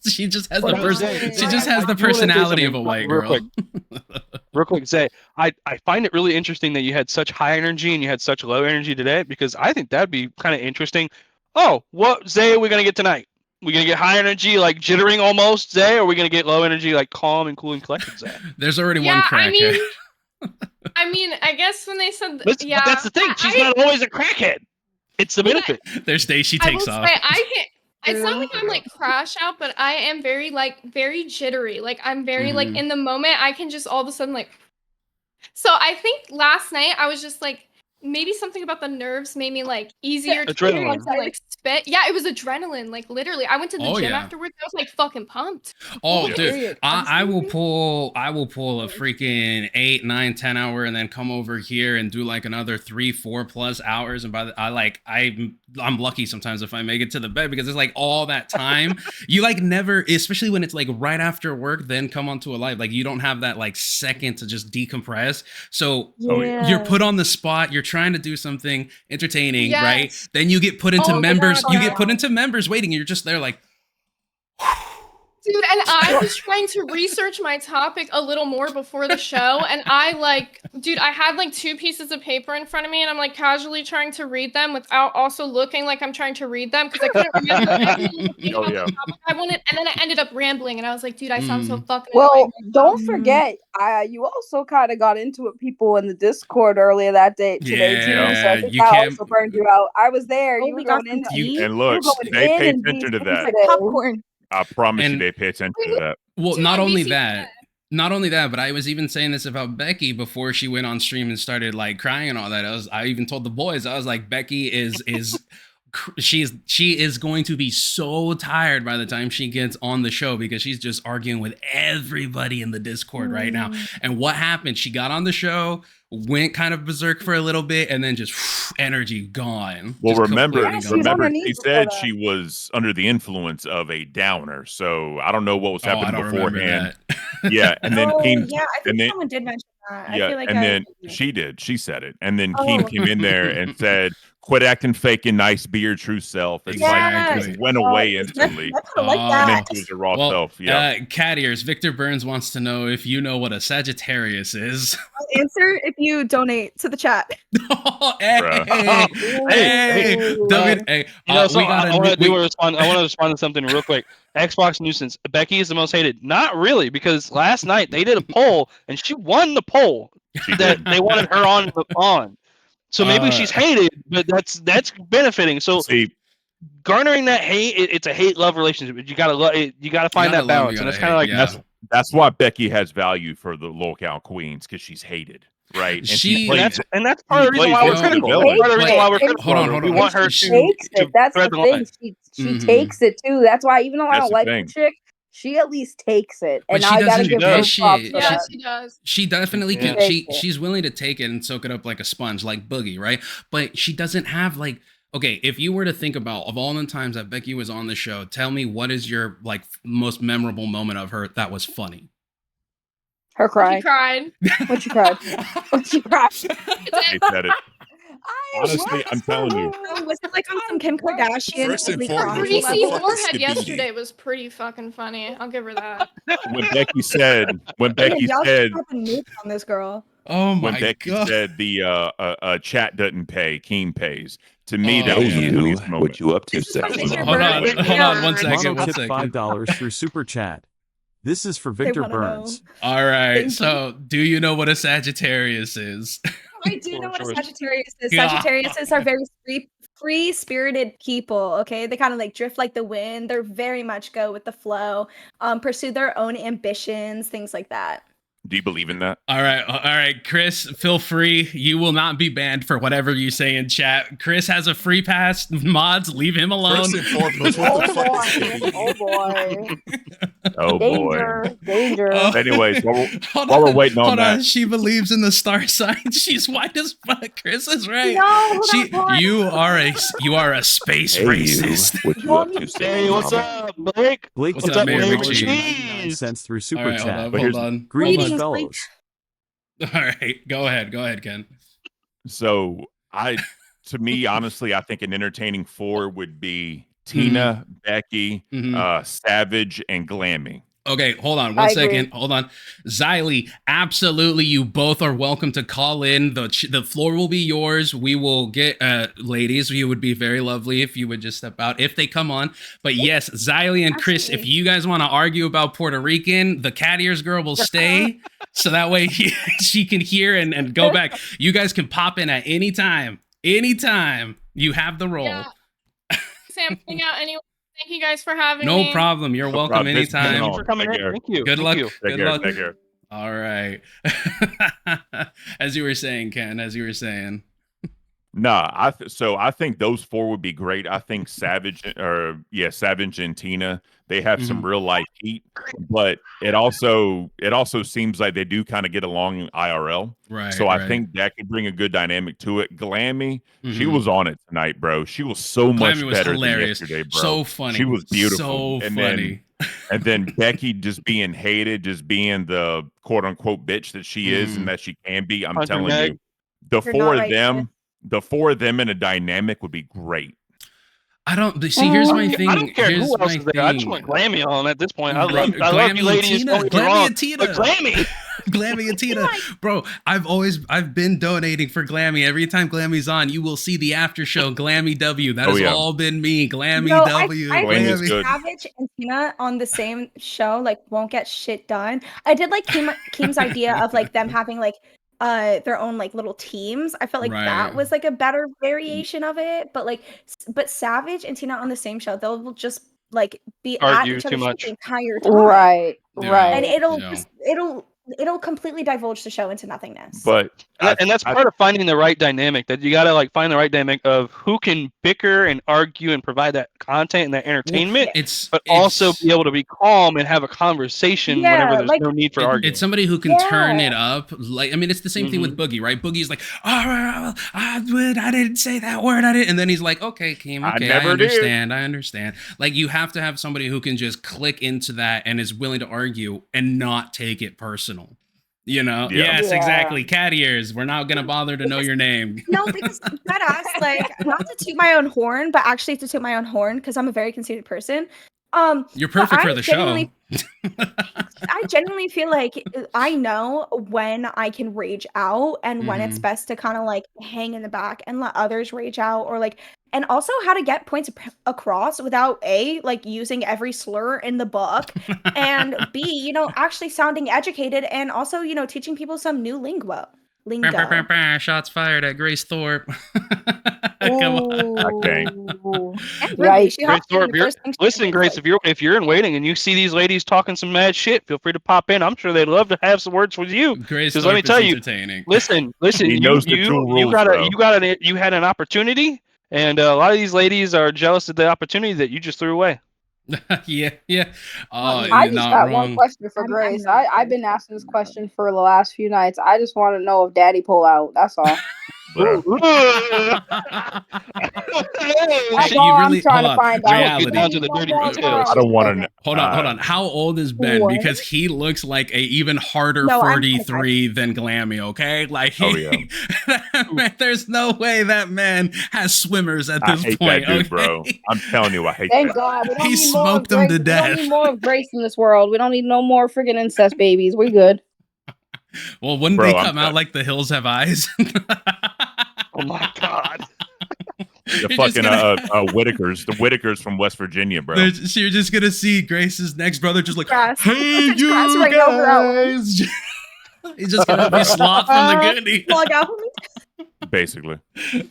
She just has the personality of a white girl. Real quick, Zay, I find it really interesting that you had such high energy and you had such low energy today, because I think that'd be kind of interesting. Oh, what Zay are we gonna get tonight? We gonna get high energy, like jittering almost, Zay, or are we gonna get low energy, like calm and cool and collected, Zay? There's already one crackhead. I mean, I guess when they said, but that's the thing. She's not always a crackhead. It's the benefit. There's days she takes off. Say, I can't. It's not like I'm like crash out, but I am very very jittery. Like I'm very like in the moment. I can just all of a sudden like. So I think last night I was just like. Maybe something about the nerves made me like easier to like spit. Yeah, it was adrenaline. Like literally, I went to the gym afterwards. I was like fucking pumped. Oh, dude, I will pull a freaking 8, 9, 10 hour, and then come over here and do like another 3, 4+ hours. And by the I'm lucky sometimes if I make it to the bed because it's like all that time. You like never, especially when it's like right after work, then come onto a live. Like you don't have that like second to just decompress. So you're put on the spot. You're trying to do something entertaining, right? Then you get put into members. You get put into members waiting. And you're just there like. Dude, and I was trying to research my topic a little more before the show, and I had like 2 pieces of paper in front of me, and I'm like casually trying to read them without also looking like I'm trying to read them because I couldn't remember I wanted, and then I ended up rambling, and I was like, dude, I sound so fucking annoying. Don't forget, you also kind of got into it, people in the Discord earlier that day today too. So I think that also burned you out. I was there. You were going in. And look, they pay attention to that. Popcorn. I promise you they pay attention to that. Well, not only that, but I was even saying this about Becky before she went on stream and started like crying and all that. I even told the boys, I was like, Becky is she is going to be so tired by the time she gets on the show because she's just arguing with everybody in the Discord right now. And what happened? She got on the show, went kind of berserk for a little bit, and then just energy gone. Well, remember, she said she was under the influence of a downer. So I don't know what was happening beforehand. Yeah, and then Keen, I think someone did mention that. I feel like then she did. She said it, and then Keen came in there and said, "Quit acting fake and nice. Be your true self." It's like just went away instantly. And then she was her raw self. Yeah. Cat ears. Victor Burns wants to know if you know what a Sagittarius is. I'll answer if you donate to the chat. I want to respond to something real quick. Xbox nuisance. Becky is the most hated. Not really, because last night they did a poll and she won the poll that they wanted her on. So maybe she's hated, but that's benefiting. So garnering that hate, it's a hate-love relationship. You gotta find that balance, and it's kind of like that's why Becky has value for the LolCowQueens because she's hated, right? And that's part of the reason why we're critical. Hold on. We want her to that's the thing. She takes it too. That's why even though I don't like the chick, she at least takes it, and I gotta give her props for that. She does. She definitely can. She's willing to take it and soak it up like a sponge, like Boogie, right? But she doesn't have like. Okay, if you were to think about of all the times that Becky was on the show, tell me what is your like most memorable moment of her that was funny? Her crying. She cried. When she cried. When she cried. They said it. Honestly, I'm telling you. Was it like on some Kim Kardashian? First and foremost, Greasy forehead yesterday was pretty fucking funny. I'll give her that. When Becky said on this girl. Oh my when Becky God. said the chat doesn't pay, Keem pays. To me, that was the funniest moment. What you up to, Zeph? Hold on, one second. $5 through Super Chat. This is for Victor Burns. All right. So, do you know what a Sagittarius is? I do know what a Sagittarius is. Sagittarius are very free-spirited people, okay? They kind of like drift like the wind. They're very much go with the flow, pursue their own ambitions, things like that. Do you believe in that? All right, Chris, feel free. You will not be banned for whatever you say in chat. Chris has a free pass. Mods, leave him alone. First and foremost, what the fuck is this? Oh boy. Danger. Anyways, while we're waiting on that. She believes in the star signs. She's white as fuck. Chris is right. No, you are a space racist. What you up to? Hey, what's up, Blake? What's up, Mayor McCheese? Cents through Super All right, Chat. Hold on. Greetings, fellows. All right, go ahead, Ken. So to me, honestly, I think an entertaining 4 would be Tina, Becky, Savage, and Glammy. Okay, hold on one second. Hold on. Xylee, absolutely, you both are welcome to call in. The floor will be yours. We will get, ladies, you would be very lovely if you would just step out if they come on. But yes, Xylee and Chris, if you guys want to argue about Puerto Rican, the Cat Ears girl will stay. So that way she can hear and go back. You guys can pop in at any time. Anytime. You have the role. Yeah. Sam, hang out anyway. Thank you guys for having me. No problem. You're welcome anytime. Thank you for coming in. Thank you. Good luck. Good luck. Take care. All right. As you were saying, Ken, as you were saying. Nah, so I think those 4 would be great. I think Savage and Tina, they have some real life heat, but it also seems like they do kind of get along in IRL. Right. So I think that could bring a good dynamic to it. Glammy, she was on it tonight, bro. She was so much better than yesterday, bro. So funny. She was beautiful. So funny. And then Becky just being hated, just being the quote unquote bitch that she is and that she can be. I'm telling you, the 4 of them in a dynamic would be great. I don't see. Here's my thing. I don't care who else is there. I just want Glammy on at this point. I love you, ladies. Glammy and Tina. Glammy. Glammy and Tina, bro. I've been donating for Glammy. Every time Glammy's on, you will see the after show Glammy W. That has all been me. Glammy W. I Savage and Tina on the same show like won't get shit done. I did like Keem's idea of like them having like their own like little teams. I felt like that was like a better variation of it. But Savage and Tina on the same show, they'll just like be argue at each too other much the entire time. Right. And it'll completely divulge the show into nothingness. But and that's part of finding the right dynamic. That you gotta like find the right dynamic of who can bicker and argue and provide that content and that entertainment, but also be able to be calm and have a conversation whenever there's no need for arguing. It's somebody who can turn it up. Like, I mean, it's the same thing with Boogie, right? Boogie's like, oh, I didn't say that word. I didn't. And then he's like, okay, Keem, okay, I understand. Like, you have to have somebody who can just click into that and is willing to argue and not take it personal. You know, yes, exactly. Cat Ears. We're not gonna bother to know your name. No, because that like not to toot my own horn, but actually to toot my own horn because I'm a very conceited person. You're perfect for the show. I genuinely feel like I know when I can rage out and when it's best to kind of like hang in the back and let others rage out, or like, and also how to get points across without A, like using every slur in the book, and B, actually sounding educated, and also, teaching people some new lingo. Shots fired at Grace Thorpe. Come on. Okay. Right. Grace Thorpe, listen, Grace, if you're in waiting and you see these ladies talking some mad shit, feel free to pop in. I'm sure they'd love to have some words with you. Grace Thorpe, let me tell you, listen. He knows the two rules, you had an opportunity, and a lot of these ladies are jealous of the opportunity that you just threw away. Yeah. I just got one question for Grace. I've been asking this question for the last few nights. I just want to know if Daddy pull out. That's all. That's all I'm trying to find out. Down to the dirty details. I don't want to know. Hold on. How old is Ben? Because he looks like a even harder 43 than Glammy, okay? Like, there's no way that man has swimmers at this point. That dude, bro. I'm telling you, I hate Thank God. He smoked them to death. We don't need more of Grace in this world. We don't need no more freaking incest babies. We good. Well, wouldn't they come out like The Hills Have Eyes? Oh my God. The fucking Whitakers, the Whitakers from West Virginia, bro. So you're just gonna see Grace's next brother just like, hey, you guys. He's just gonna be Sloth from the Goonies. Log out for me. Basically.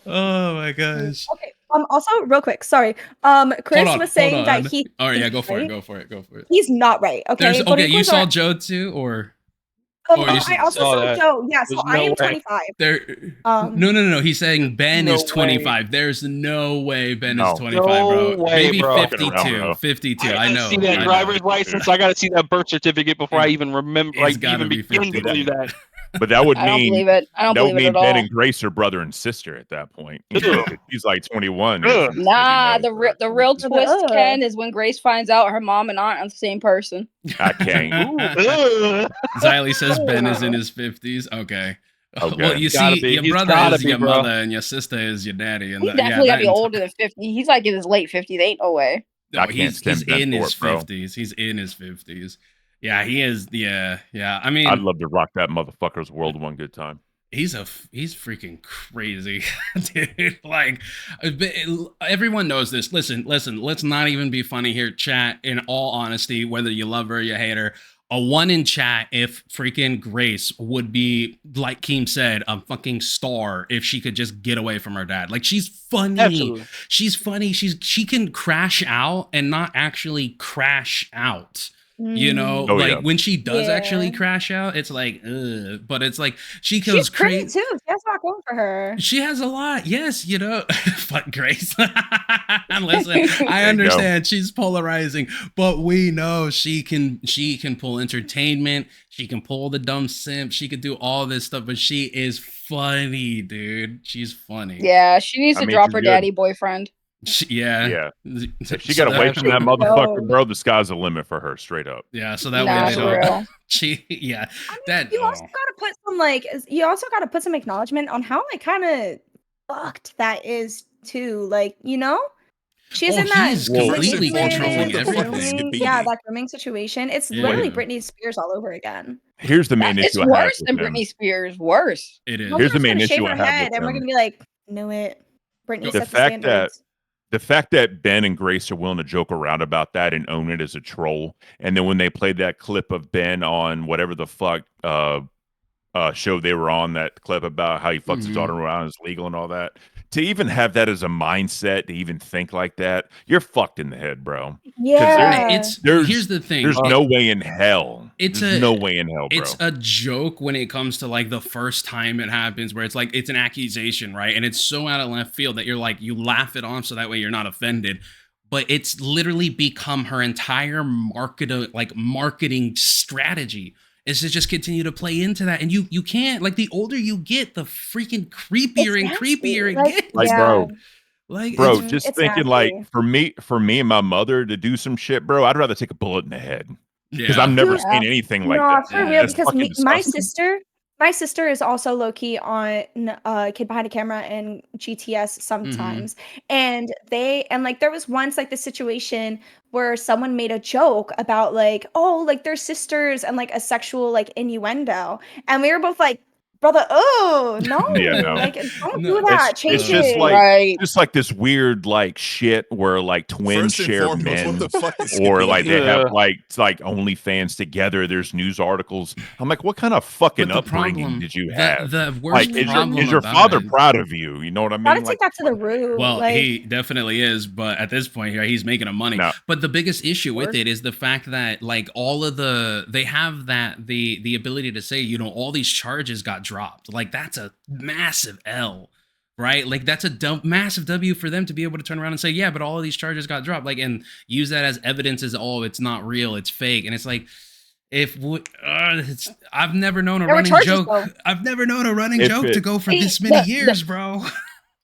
Oh my gosh. Okay. Also, real quick, sorry. Chris was saying that he. Oh yeah, go for it. He's not right. Okay. Okay, you saw Joe too, or? I also saw Joe. Yeah, so I am 25. No. He's saying Ben is 25. There's no way Ben is 25, bro. Maybe 52. 52. I know. See that driver's license. I got to see that birth certificate before I even remember. Like, even begin to believe that. But that would mean I don't believe it. I don't believe it at all. Ben and Grace are brother and sister at that point. He's like 21. Nah, the real twist, Ken, is when Grace finds out her mom and aunt are the same person. I can't. Xylee says Ben is in his 50s. Okay. Well, you see, your brother is your mother, and your sister is your daddy. And he's definitely gotta be older than 50. He's like in his late 50s. Ain't no way. No, he's in his 50s. He's in his 50s. Yeah, he is. Yeah. I mean, I'd love to rock that motherfucker's world one good time. He's freaking crazy, dude. Like, everyone knows this. Listen. Let's not even be funny here, chat. In all honesty, whether you love her or you hate her, a 1 in chat if freaking Grace would be, like Keem said, a fucking star if she could just get away from her dad. Like, she's funny. Absolutely. She's funny. She can crash out and not actually crash out. You know, when she does actually crash out, it's like, ugh. But it's like she goes crazy too. She has a lot going for her. She has a lot, yes. You know, fuck Grace. Listen, I understand she's polarizing, but we know she can pull entertainment. She can pull the dumb simp. She could do all this stuff, but she is funny, dude. She's funny. Yeah, she needs to drop her daddy boyfriend. Yeah. If she got away from that motherfucker, bro, the sky's the limit for her, straight up. Yeah, so that way they don't. I mean, you also gotta put some acknowledgement on how like kind of fucked that is too. Like, you know, she's in that completely controlling everything. Yeah, that grooming situation. It's literally Britney Spears all over again. Here's the main issue. It's worse than Britney Spears. Worse. It is. Here's the main issue I have with and we're gonna be like, knew it. Britney set the standards. The fact that Ben and Grace are willing to joke around about that and own it as a troll, and then when they played that clip of Ben on whatever the fuck show they were on, that clip about how he fucks his daughter around is legal and all that, to even have that as a mindset, to even think like that, you're fucked in the head, bro. Yeah, here's the thing. There's no way in hell. No way in hell, bro. It's a joke when it comes to like the first time it happens, where it's like it's an accusation, right? And it's so out of left field that you're like, you laugh it off so that way you're not offended. But it's literally become her entire marketing strategy is to just continue to play into that. And you can't, like, the older you get, the freaking creepier and creepier it gets. Like, bro, just thinking like for me and my mother to do some shit, bro, I'd rather take a bullet in the head. Because I've never seen anything like that. For real, because my sister is also low-key on Kid Behind a Camera and GTS sometimes. And there was once like the situation where someone made a joke about like, oh, like they're sisters and like a sexual like innuendo. And we were both like, brother, oh no, like don't do that. Change it's just it. like just like this weird like shit where like twins share men, or like they have like OnlyFans together. There's news articles. I'm like, what kind of fucking upbringing did you have? The worst problem is your father proud of you? You know what I mean? Gotta take that to the root. Well, he definitely is, but at this point here, he's making money. But the biggest issue with it is the fact that like all of they have the ability to say, you know, all these charges got dropped. Like that's a massive L, right? Like that's a massive W for them to be able to turn around and say, yeah, but all of these charges got dropped, like, and use that as evidence as, oh, it's not real, it's fake. And it's like, I've never known a running joke. I've never known a running joke to go for this many years, bro.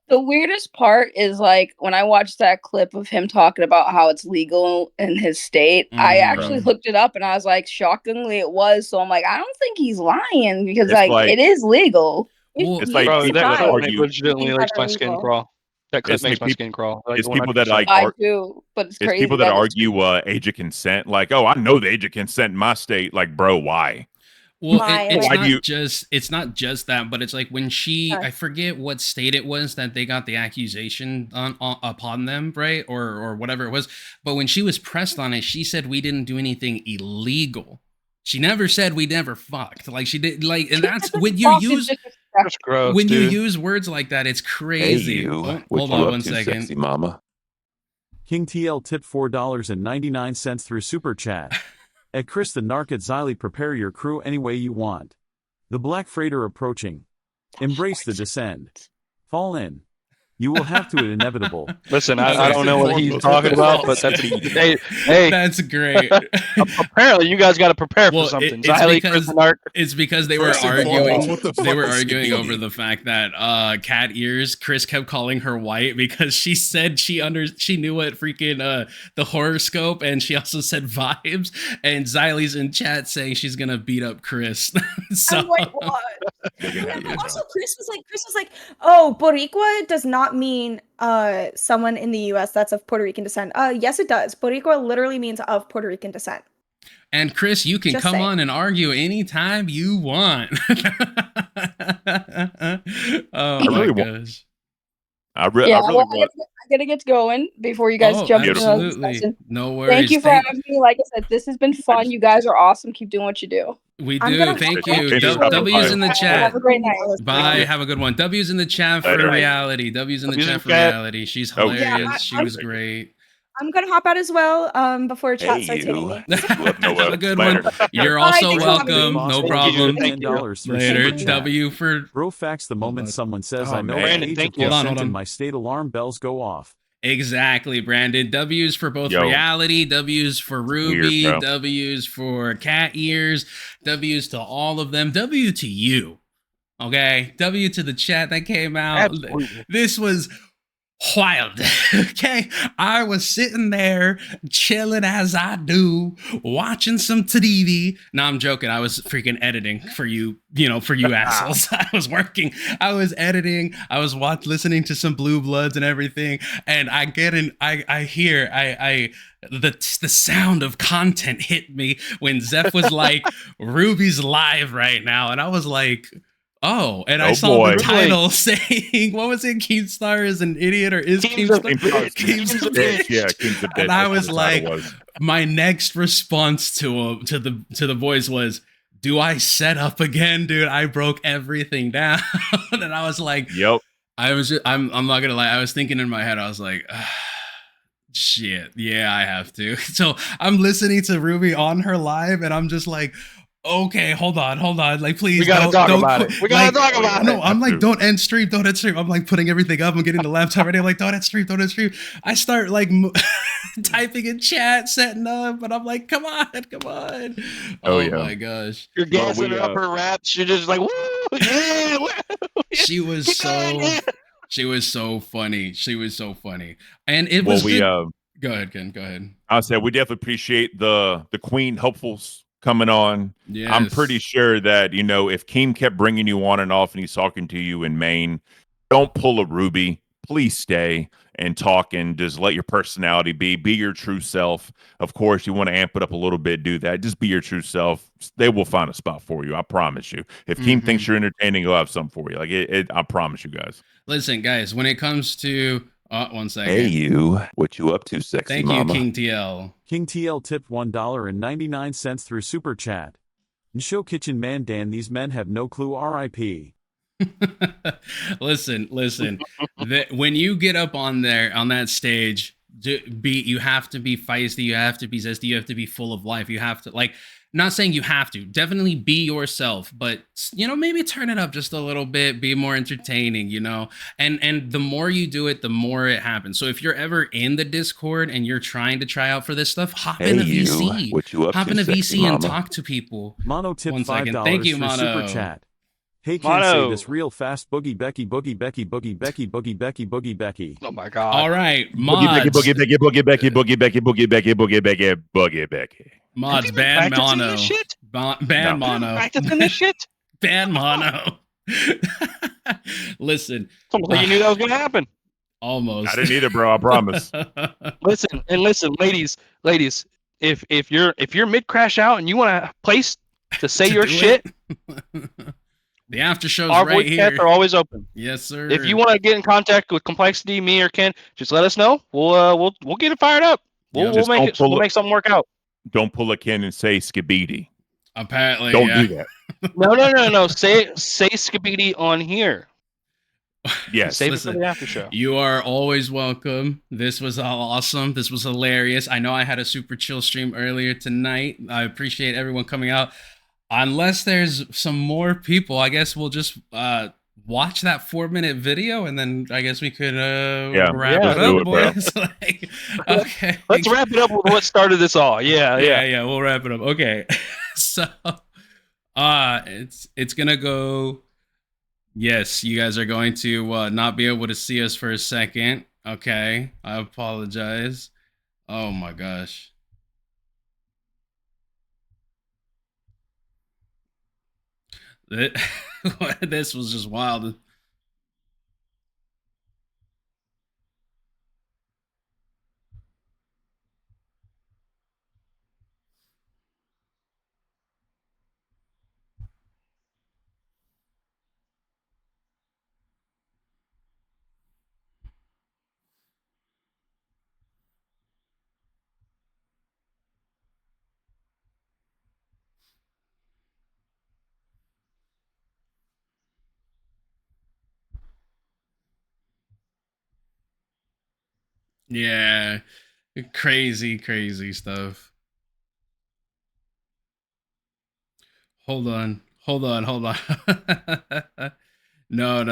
The weirdest part is like when I watched that clip of him talking about how it's legal in his state, I actually looked it up and I was like, shockingly it was. So I'm like, I don't think he's lying because like it is legal. Well, it's like, bro, that legitimately makes my skin crawl. That clip makes my skin crawl. Like, it's people that like I do, but it's crazy. People that argue age of consent, like, oh, I know the age of consent in my state. Like, bro, why? Well, it's not just that, but it's like when I forget what state it was that they got the accusation upon them, right? Or whatever it was. But when she was pressed on it, she said we didn't do anything illegal. She never said we never fucked. Like she did, like, and that's when you use gross, you use words like that, it's crazy. Hey, hold on 1 second. Sexy mama. King TL tipped $4.99 through Super Chat. At Chris the Narc at Xylee, prepare your crew any way you want. The Black Freighter approaching. Embrace the descend. Fall in. You will have to, inevitable. Listen, I don't know what he's talking about, but that's hey, that's great. Apparently, you guys got to prepare for something. It's because they were arguing. They were arguing over the fact that Cat Ears, Chris kept calling her white because she said she knew what freaking the horoscope, and she also said vibes. And Xylee's in chat saying she's gonna beat up Chris. So I'm like, what? Also, Chris was like, oh, Boricua does not mean someone in the US that's of Puerto Rican descent. Yes, it does. Boricua literally means of Puerto Rican descent. And Chris, you can come on and argue anytime you want. Oh my gosh. I gotta get going before you guys jump into the discussion. No worries. Thank you for having me. Like I said, this has been fun. You guys are awesome. Keep doing what you do. We do. Thank you. W's in the chat. Have a great night. Bye. Have a good one. W's in the chat for reality. W's in the chat for reality. She's hilarious. She was great. I'm gonna hop out as well before chat starts hitting me. Have a good one. You're also welcome. No problem. Later. W for bro facts. The moment someone says I know the age of hold consent on. and my state alarm bells go off. Exactly, Brandon. W's for both reality, W's for Ruby, W's for cat ears, W's to all of them, W to you. Okay, W to the chat that came out. Absolutely. This was wild. Okay, I was sitting there chilling as I do, watching some TV. No, I'm joking. I was freaking editing for you, for you assholes. I was working. I was editing. I was listening to some Blue Bloods and everything. And I get in. I hear. The sound of content hit me when Zeph was like, "Ruby's live right now," and I was like, oh, and I saw the title saying, what was it? Keemstar is an idiot, or is Keemstar a bitch? Yeah, Keem's a bitch. And I was like, my next response to the voice was, do I set up again, dude? I broke everything down. And I was like, yep. I'm not gonna lie, I was thinking in my head, I was like, shit, yeah, I have to. So I'm listening to Ruby on her live, and I'm just like, okay, hold on. Like, please, we gotta talk about it. We gotta talk about it. No, I'm like, don't end stream. I'm like putting everything up. I'm getting the laptop ready. I'm like, don't end stream. I start like typing in chat, setting up, but I'm like, come on. Oh my gosh. You're gassing up her raps. You're just like, woo, yeah. She was so funny. And it was good. Go ahead, Ken. Go ahead. I said we definitely appreciate the Queen hopefuls coming on. Yes. I'm pretty sure that, if Keem kept bringing you on and off and he's talking to you in Maine, don't pull a Ruby. Please stay and talk and just let your personality be your true self. Of course, you want to amp it up a little bit, do that. Just be your true self. They will find a spot for you. I promise you. If Keem thinks you're entertaining, he'll have something for you. I promise you guys. Listen, guys, when it comes to 1 second. Hey, you. What you up to, sexy mama? Thank you, King TL. King TL tipped $1.99 through Super Chat. And show Kitchen Man Dan, these men have no clue, RIP. Listen. When you get up on that stage, you have to be feisty, you have to be zesty, you have to be full of life. You have to, not saying you have to, definitely be yourself, but maybe turn it up just a little bit, be more entertaining, and the more you do it, the more it happens. So if you're ever in the Discord and you're trying to try out for this stuff, hop in a VC. What you up hop to, in a VC mama? And talk to people. Mono tip $5 Thank you, for Mono. Super Chat. Hey, can't say this real fast. Boogie Becky. Oh my god! All right, mods. Boogie Becky. Mods, ban Mono. Ban Mono. Practicing this shit. Ban Mono. Listen. Like you knew that was gonna happen. Almost. I didn't either, bro. I promise. Listen, ladies. If you're mid crash out and you want a place to say your shit. The after show's our right voice here. chats are always open. Yes, sir. If you want to get in contact with Kmplxity, me or Ken, just let us know. We'll get it fired up. We'll make something work out. Don't pull a Ken and say skibidi. Apparently, don't do that. No. Say skibidi on here. Yes. Save it for the after show. You are always welcome. This was awesome. This was hilarious. I know I had a super chill stream earlier tonight. I appreciate everyone coming out. Unless there's some more people, I guess we'll just watch that 4-minute video, and then I guess we could wrap it up, boys. Okay, let's wrap it up with what started this all. Yeah. We'll wrap it up. Okay, so it's gonna go. Yes, you guys are going to not be able to see us for a second. Okay, I apologize. Oh my gosh. This was just wild. Yeah, crazy stuff. Hold on. No.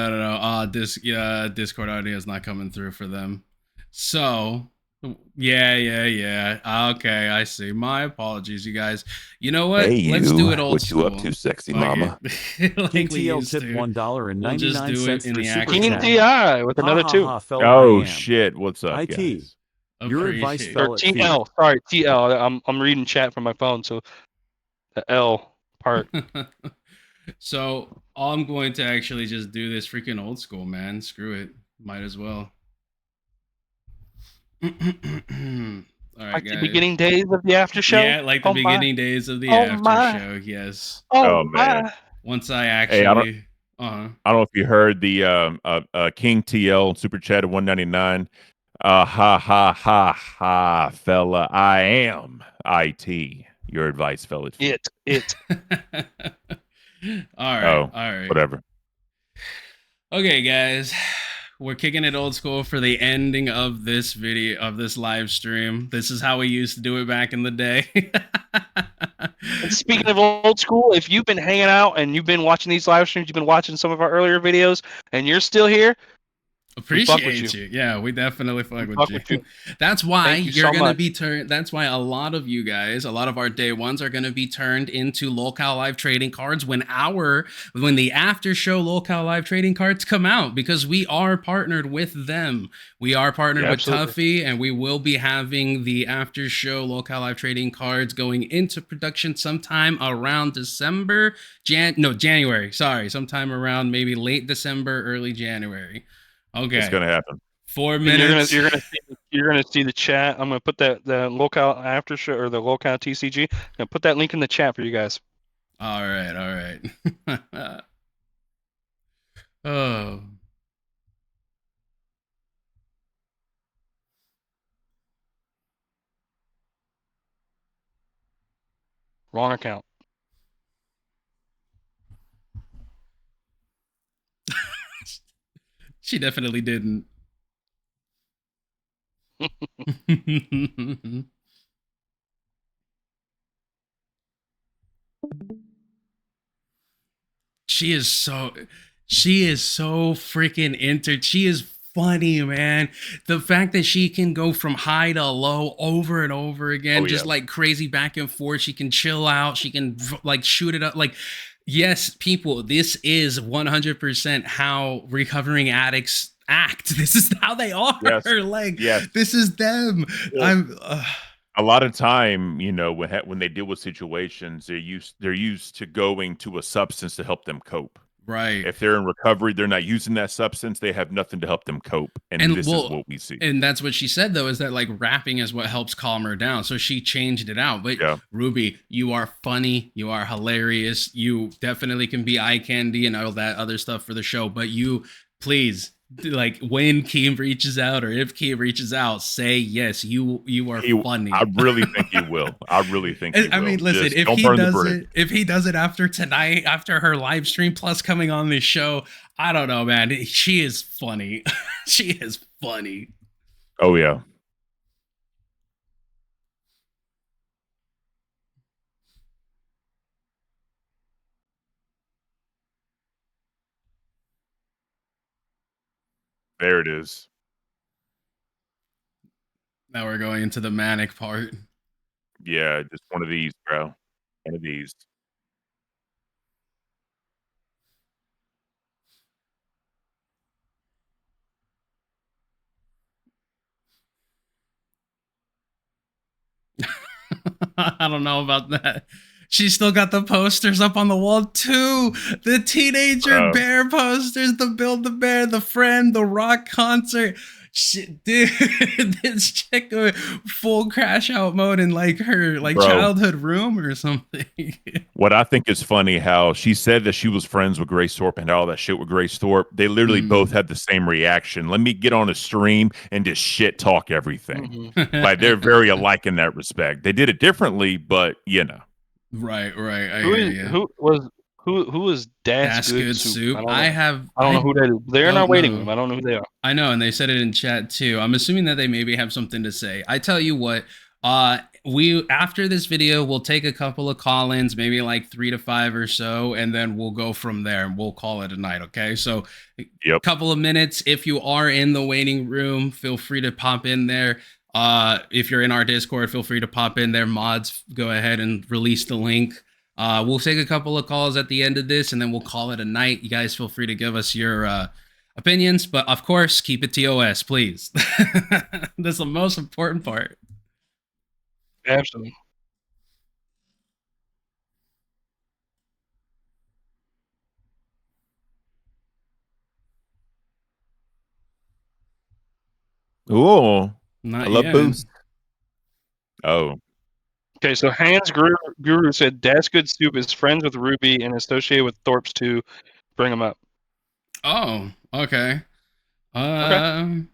Discord audio is not coming through for them. So, yeah. Okay, I see. My apologies, you guys. You know what? Hey, Let's do it old what school. you up to, sexy mama? Like King we TL used tip to. $1.99 We'll just do it in through the Super actual. King Chat. TI with another two. Oh shit! What's up, IT. guys? Your advice Appreciate fell Or at feet. TL. Sorry, TL. I'm reading chat from my phone, so the L part. So I'm going to actually just do this freaking old school, man. Screw it. Might as well. All right, Like guys. the beginning days of the after show. Yeah, like the beginning days of the Oh, after my. show. Yes. Oh, man. my. Once I Hey, I don't. actually. I don't know if you heard the King TL super chat at 199. Ha, fella. I am IT. Your advice fell at feet. It. All Oh, right. whatever. Okay, guys. We're kicking it old school for the ending of this video, of this live stream. This is how we used to do it back in the day. And speaking of old school, if you've been hanging out and you've been watching these live streams, you've been watching some of our earlier videos, and you're still here, Appreciate you. Yeah, we definitely fuck with you. That's why you're gonna be turned. That's why a lot of you guys, a lot of our day ones, are gonna be turned into LolCow Live trading cards when the after show LolCow Live trading cards come out, because we are partnered with them. We are partnered with Tuffy, and we will be having the after show LolCow Live trading cards going into production sometime around January. Sorry, sometime around maybe late December, early January. Okay, it's gonna happen. 4 minutes. You're gonna see the chat. I'm gonna put the LolCow after show or the LolCow TCG. I'm gonna put that link in the chat for you guys. All right. Oh. Wrong account. She definitely didn't. She is so freaking she is funny, man. The fact that she can go from high to low over and over again, just like crazy back and forth. She can chill out. She can like shoot it up. Like, yes, people, this is 100% how recovering addicts act. This is how they are. This is them. A lot of time, when they deal with situations, they're used to going to a substance to help them cope. Right. If they're in recovery, they're not using that substance. They have nothing to help them cope. And this is what we see. And that's what she said, though, is that like rapping is what helps calm her down. So she changed it out. But Ruby, you are funny. You are hilarious. You definitely can be eye candy and all that other stuff for the show. But you, please, like when Keem reaches out, or if Keem reaches out, say yes. You are funny. I really think he will. I mean, listen, if he does it after tonight, after her live stream, plus coming on this show, I don't know, man. She is funny. She is funny. Oh yeah. There it is. Now we're going into the manic part. Yeah, just one of these, bro. One of these. I don't know about that. She's still got the posters up on the wall too. The teenager bear posters, the Build the Bear, the Friend, the Rock concert. Shit, dude, this chick full crash out mode in like her childhood room or something. What I think is funny, how she said that she was friends with Grace Thorpe and all that shit with Grace Thorpe. They literally both had the same reaction. Let me get on a stream and just shit talk everything. Like they're very alike in that respect. They did it differently, but Right. Who Who is That's Good Soup? I don't know who that is. They're in our waiting room. I don't know who they are. I know, and they said it in chat too. I'm assuming that they maybe have something to say. I tell you what, we after this video, we'll take a couple of call-ins, maybe like 3 to 5 or so, and then we'll go from there and we'll call it a night. Okay, so a couple of minutes. If you are in the waiting room, feel free to pop in there. If you're in our Discord, feel free to pop in there. Mods, go ahead and release the link. We'll take a couple of calls at the end of this, and then we'll call it a night. You guys feel free to give us your opinions, but of course, keep it TOS, please. That's the most important part. Absolutely. Oh, I love boost. Oh. Okay, so Hans Guru said That's Good Soup is friends with Ruby and associated with Thorpe's too. Bring him up. Oh, okay.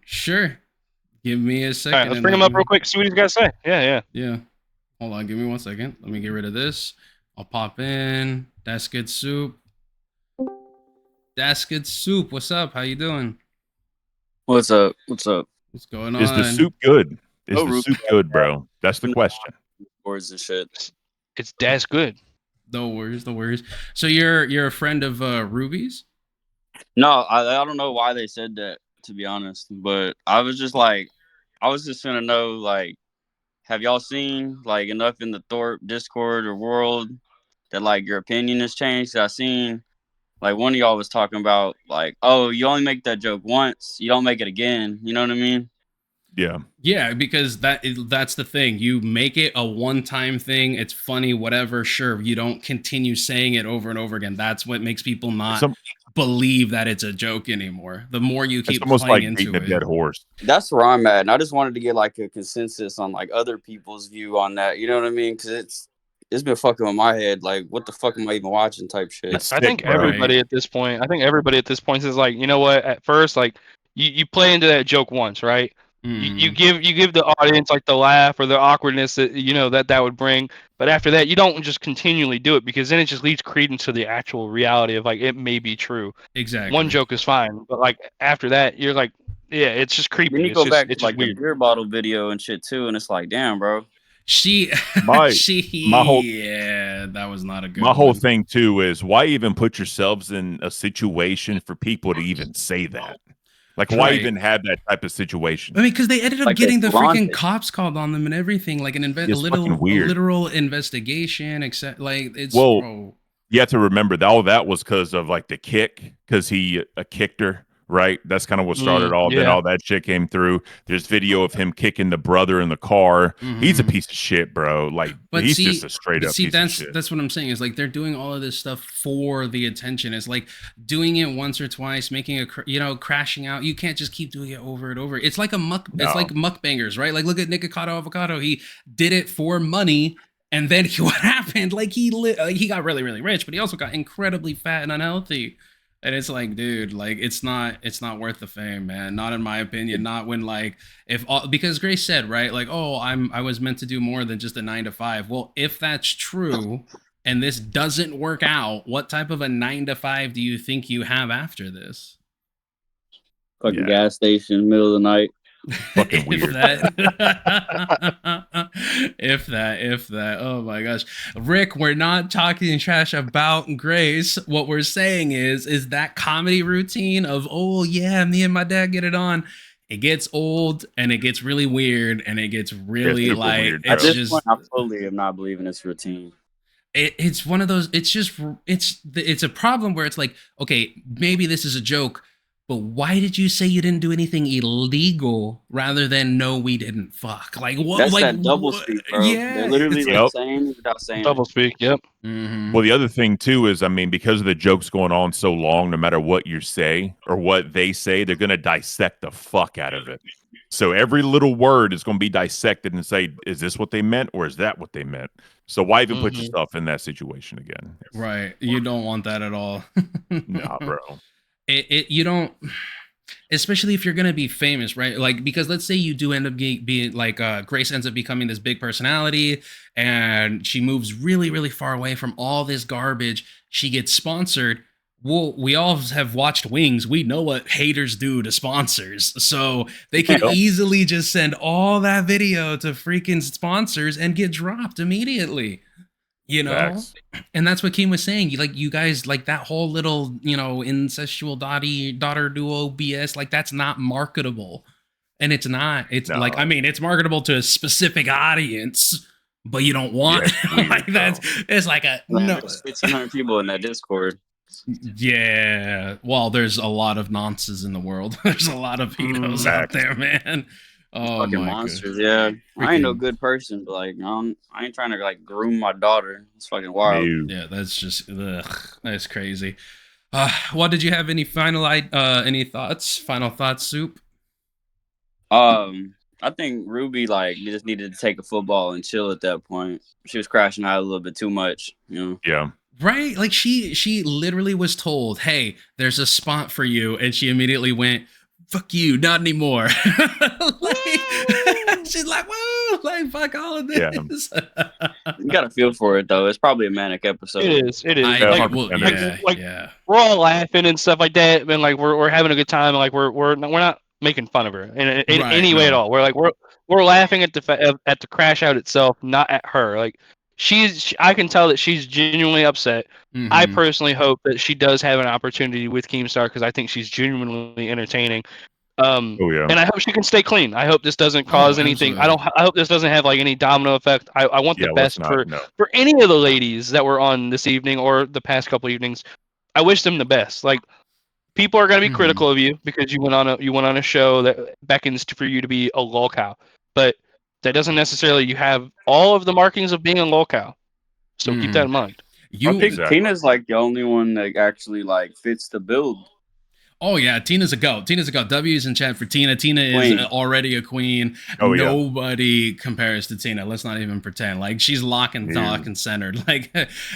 Sure. Give me a second. All right, let's bring him up real quick. See what he's got to say. Yeah. Hold on. Give me 1 second. Let me get rid of this. I'll pop in. That's Good Soup. That's Good Soup. What's up? How you doing? What's up? What's going on? Is the soup good? Is the soup good, bro? That's the question. Words and shit. It's That's Good. No worries. So you're a friend of Ruby's? No, I don't know why they said that, to be honest. But I was just gonna know, like, have y'all seen like enough in the Thorpe Discord or world that like your opinion has changed? I seen like one of y'all was talking about like, oh, you only make that joke once, you don't make it again. You know what I mean? Yeah, because that's the thing. You make it a one-time thing. It's funny, whatever. Sure, you don't continue saying it over and over again. That's what makes people not believe that it's a joke anymore. The more you keep almost playing like into beating a dead horse. That's where I'm at, and I just wanted to get like a consensus on like other people's view on that. You know what I mean? Because it's been fucking with my head. Like, what the fuck am I even watching? Type shit. I think everybody at this point. Is like, you know what? At first, like you play into that joke once, right? You give the audience like the laugh or the awkwardness that that would bring, but after that you don't just continually do it, because then it just leads credence to the actual reality of like it may be true. Exactly. One joke is fine, but like after that you're like, yeah, it's just creepy. Then you go back to like weird. the beer bottle video and shit too, and it's like, damn, bro. My whole that was not a good. My whole thing too is, why even put yourselves in a situation for people to even say that? Like, why even have that type of situation? I mean, because they ended up getting the freaking cops called on them and everything, like a literal investigation. Except, like, it's you have to remember that all that was because of like the kick, because he kicked her. Right, that's kind of what started all. Then all that shit came through. There's video of him kicking the brother in the car. He's a piece of shit, bro. Like, he's just a straight up piece of shit. That's what I'm saying. Is like they're doing all of this stuff for the attention. It's like doing it once or twice, making crashing out. You can't just keep doing it over and over. It's like It's like mukbangers, right? Like, look at Nikocado Avocado. He did it for money. And then what happened? Like he got really, really rich, but he also got incredibly fat and unhealthy. And it's like, dude, like it's not worth the fame, man. Not in my opinion. Not when because Grace said, right, like, oh, I was meant to do more than just a 9 to 5. Well, if that's true, and this doesn't work out, what type of a 9 to 5 do you think you have after this? Fucking gas station, middle of the night. Fucking weird. If that. Oh my gosh. Rick, we're not talking trash about Grace. What we're saying is that comedy routine of, oh yeah, me and my dad get it on. It gets old and it gets really weird and it gets really weird, at this point, I totally am not believing it's routine. It's one of those, it's a problem where it's like, okay, maybe this is a joke, but why did you say you didn't do anything illegal rather than no, we didn't fuck? Like, what? That's like, that double speak, bro. Yeah. They're literally like saying it without saying double speak. Yep. Well, the other thing too is, I mean, because of the jokes going on so long, no matter what you say or what they say, they're gonna dissect the fuck out of it. So every little word is going to be dissected and say, is this what they meant or is that what they meant? So why even put yourself in that situation again? Right. You don't want that at all. Nah, bro. You don't. Especially if you're gonna be famous, right? Like, because let's say you do end up being like Grace ends up becoming this big personality, and she moves really, really far away from all this garbage. She gets sponsored. Well, we all have watched Wings. We know what haters do to sponsors, so they can easily just send all that video to freaking sponsors and get dropped immediately. You know, Facts. and that's what Kim was saying. You guys, like that whole little, incestual daughter duo BS, like that's not marketable. And it's not. It's No. like, I mean, it's marketable to a specific audience, but you don't want like that's. It's like a no. There's 1,500 people in that Discord. Yeah. Well, there's a lot of nonsense in the world. There's a lot of pedos out there, man. Oh, fucking monsters, yeah. I ain't no good person, but like, I ain't trying to like groom my daughter. It's fucking wild. Yeah, that's just that's crazy. Well, did you have any any thoughts? Final thoughts, Soup? I think Ruby like just needed to take a football and chill at that point. She was crashing out a little bit too much, Yeah. Right? Like she literally was told, "Hey, there's a spot for you," and she immediately went, "Fuck you, not anymore." She's like, "Whoa, like fuck all of this." Yeah. You gotta feel for it though. It's probably a manic episode. It is. Yeah. We're all laughing and stuff like that, and like we're having a good time. And, like we're not making fun of her in any way at all. We're laughing at the crash out itself, not at her. Like I can tell that she's genuinely upset. Mm-hmm. I personally hope that she does have an opportunity with Keemstar because I think she's genuinely entertaining. And I hope she can stay clean. I hope this doesn't cause anything. I hope this doesn't have like any domino effect. I want the best for any of the ladies that were on this evening or the past couple evenings. I wish them the best. Like people are going to be critical of you because you went on a show that beckons for you to be a LolCow, but that doesn't necessarily you have all of the markings of being a LolCow. So keep that in mind. I think Tina's like the only one that actually like fits the build. Oh yeah, Tina's a goat. W's in chat for Tina. Tina is already a queen. Nobody compares to Tina. Let's not even pretend. Like she's lock and stock and centered. Like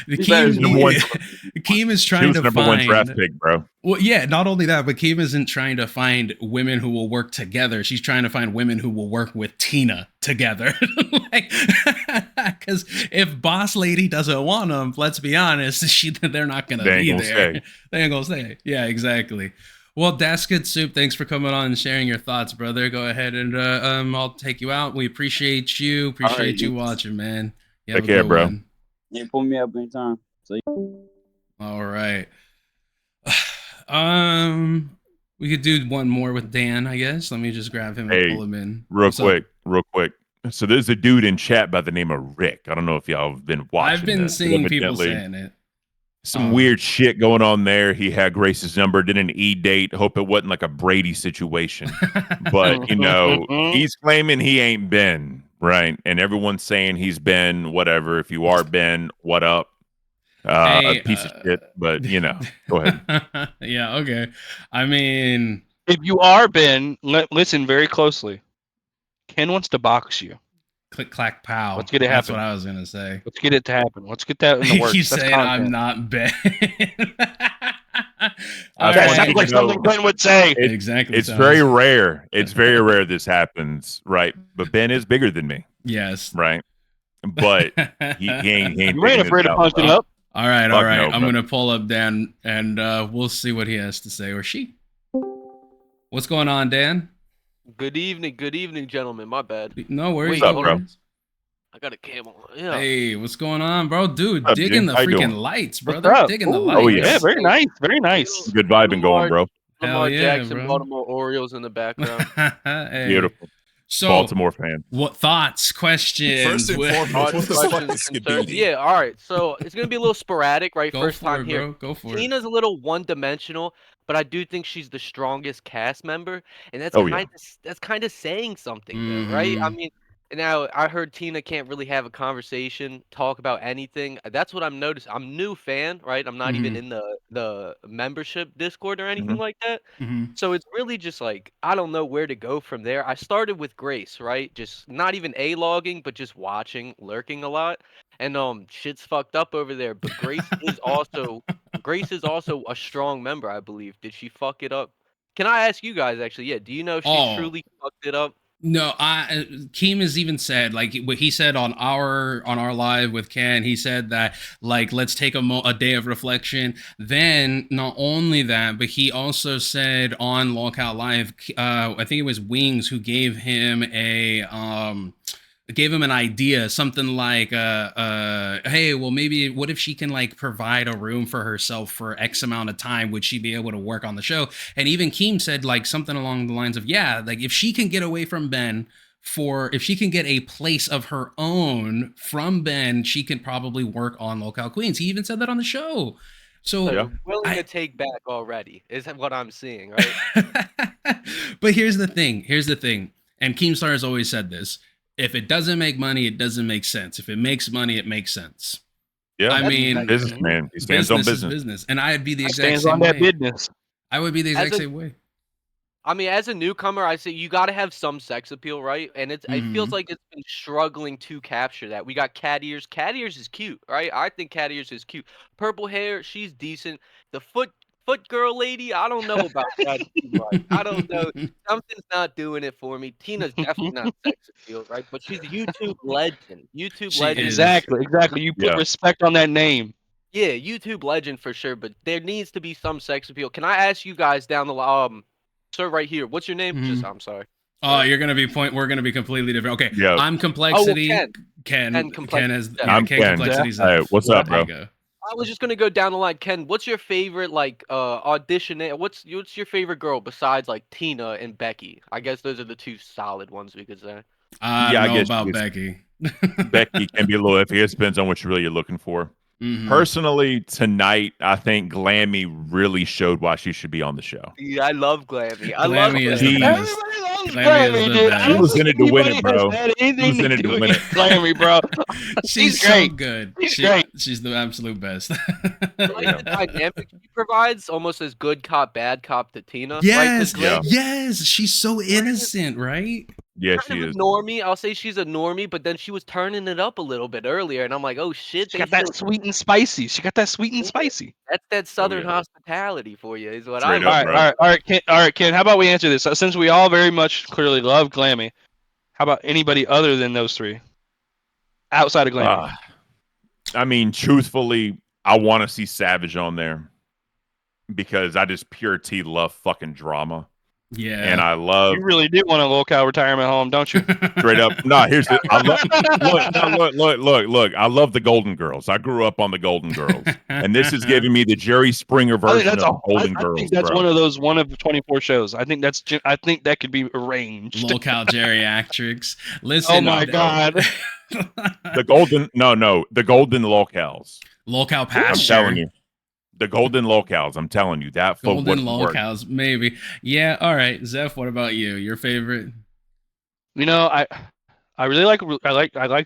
Keem is trying to number find one draft pick, bro. Well, yeah, not only that, but Keem isn't trying to find women who will work together. She's trying to find women who will work with Tina together. Because if Boss Lady doesn't want them, let's be honest, they're not going to be there. They ain't going to stay. Yeah, exactly. Well, Dasket Soup, thanks for coming on and sharing your thoughts, brother. Go ahead and I'll take you out. We appreciate you. Appreciate you watching, man. Take care, bro. Yeah, pull me up anytime. All right. We could do one more with Dan, I guess. Let me just grab him and pull him in. Real quick. So there's a dude in chat by the name of Rick. I don't know if y'all have been watching. I've been seeing people saying it. Some weird shit going on there. He had Grace's number, did an E-date. Hope it wasn't like a Brady situation. But, he's claiming he ain't been, right? And everyone's saying he's been, whatever. If you are Ben, what up? A piece of shit, but, go ahead. Yeah, okay. I mean... If you are Ben, listen very closely. Ken wants to box you. Click, clack, pow. Let's get it happen. That's what I was going to say. Let's get it to happen. Let's get that in the works. He's saying I'm not Ben. That sounds like something Ben would say. Exactly. It's very rare. It's very rare this happens, right? But Ben is bigger than me. Yes. Right? But he ain't you ain't afraid to punch it up. All right. I'm going to pull up Dan, and we'll see what he has to say, or she. What's going on, Dan? Good evening, gentlemen. My bad. No worries. What's up, bro? I got a camel. Yeah. Hey, what's going on, bro? Dude, digging the freaking lights, brother. Digging the lights. Oh, yeah. Very nice. Very nice. Good vibing going, bro. Lamar Jackson, bro. Baltimore Orioles in the background. Hey. Beautiful. So, Baltimore fan. What thoughts, questions? First and foremost, what the fuck is Skibidi? Yeah, all right. So it's gonna be a little sporadic, right? First time here. Go for it. Tina's a little one-dimensional, but I do think she's the strongest cast member, and that's kind of saying something, though, right? I mean, now I heard Tina can't really have a conversation, talk about anything. That's what I'm noticing. I'm a new fan, right? I'm not even in the membership Discord or anything like that. So it's really just like I don't know where to go from there. I started with Grace, right? Just not even logging, but just watching, lurking a lot. And shit's fucked up over there. But Grace is also a strong member, I believe. Did she fuck it up Can I ask you guys actually? Yeah, do you know if she truly fucked it up? No, Keem has even said, like what he said on our live with Ken, he said that like let's take a day of reflection. Then not only that, but he also said on LolCow Live, I think it was Wings who gave him an idea, something like hey, well maybe what if she can like provide a room for herself for X amount of time, would she be able to work on the show? And even Keem said like something along the lines of, yeah, like if she can get away from Ben if she can get a place of her own from Ben, she can probably work on LolCowQueens. He even said that on the show. So willing to take back already is what I'm seeing, right? But here's the thing, and Keemstar has always said this: if it doesn't make money, it doesn't make sense. If it makes money, it makes sense. Yeah, I mean, businessman. He stands on business. Business, and I'd be the exact stands same on way. that business. I would be the exact same way. I mean, as a newcomer, I say you got to have some sex appeal, right? And it feels like it's been struggling to capture that. We got Cat Ears. Cat Ears is cute, right? I think Cat Ears is cute. Purple hair, she's decent. The foot girl lady, I don't know about that too much. I don't know. Something's not doing it for me. Tina's definitely not sex appeal, right? But she's a YouTube legend. Legend. Exactly. You put respect on that name. Yeah, YouTube legend for sure. But there needs to be some sex appeal. Can I ask you guys down the sir, right here. What's your name? I'm sorry. Oh, you're gonna be we're gonna be completely different. Okay. Yeah. I'm Kmplxity. Ken I'm Kmplxity. Hey, what's up, bro? I was just gonna go down the line. Ken, what's your favorite like audition? What's your favorite girl besides like Tina and Becky? I guess those are the two solid ones we could say. I don't know about Becky. Becky can be a little iffy. It depends on what you're really looking for. Personally, tonight, I think Glammy really showed why she should be on the show. Yeah, I love Glammy. Glammy is the best. Glammy, dude. She was in it to win it, bro. She was in it to win it. Glammy, bro. She's great. So good. She's great. She's the absolute best. The dynamic she provides, almost as good cop, bad cop to Tina. Yes, right? yes. She's so innocent, right? Yeah, she is. Normie. I'll say she's a normie, but then she was turning it up a little bit earlier, and I'm like, oh shit. She got that sweet and spicy. That's that Southern hospitality for you, is what Straight I. All right, Ken. How about we answer this? Since we all very much clearly love Glammy, how about anybody other than those three, outside of Glammy? I mean, truthfully, I want to see Savage on there because I just pure T love fucking drama. Yeah, and I love. You really do want a LolCow retirement home, don't you? Straight up. No, here's the. I love. Look. I love the Golden Girls. I grew up on the Golden Girls, and this is giving me the Jerry Springer version of the Golden Girls. I think that's one of those 24 shows. I think that could be arranged. LolCow geriatrics. Listen. Oh my God. The Golden LolCows. LolCow pasture. I'm telling you. The Golden LolCows, I'm telling you, that Golden LolCows, maybe. Yeah, all right. Zeph, what about you? Your favorite? You know, I really like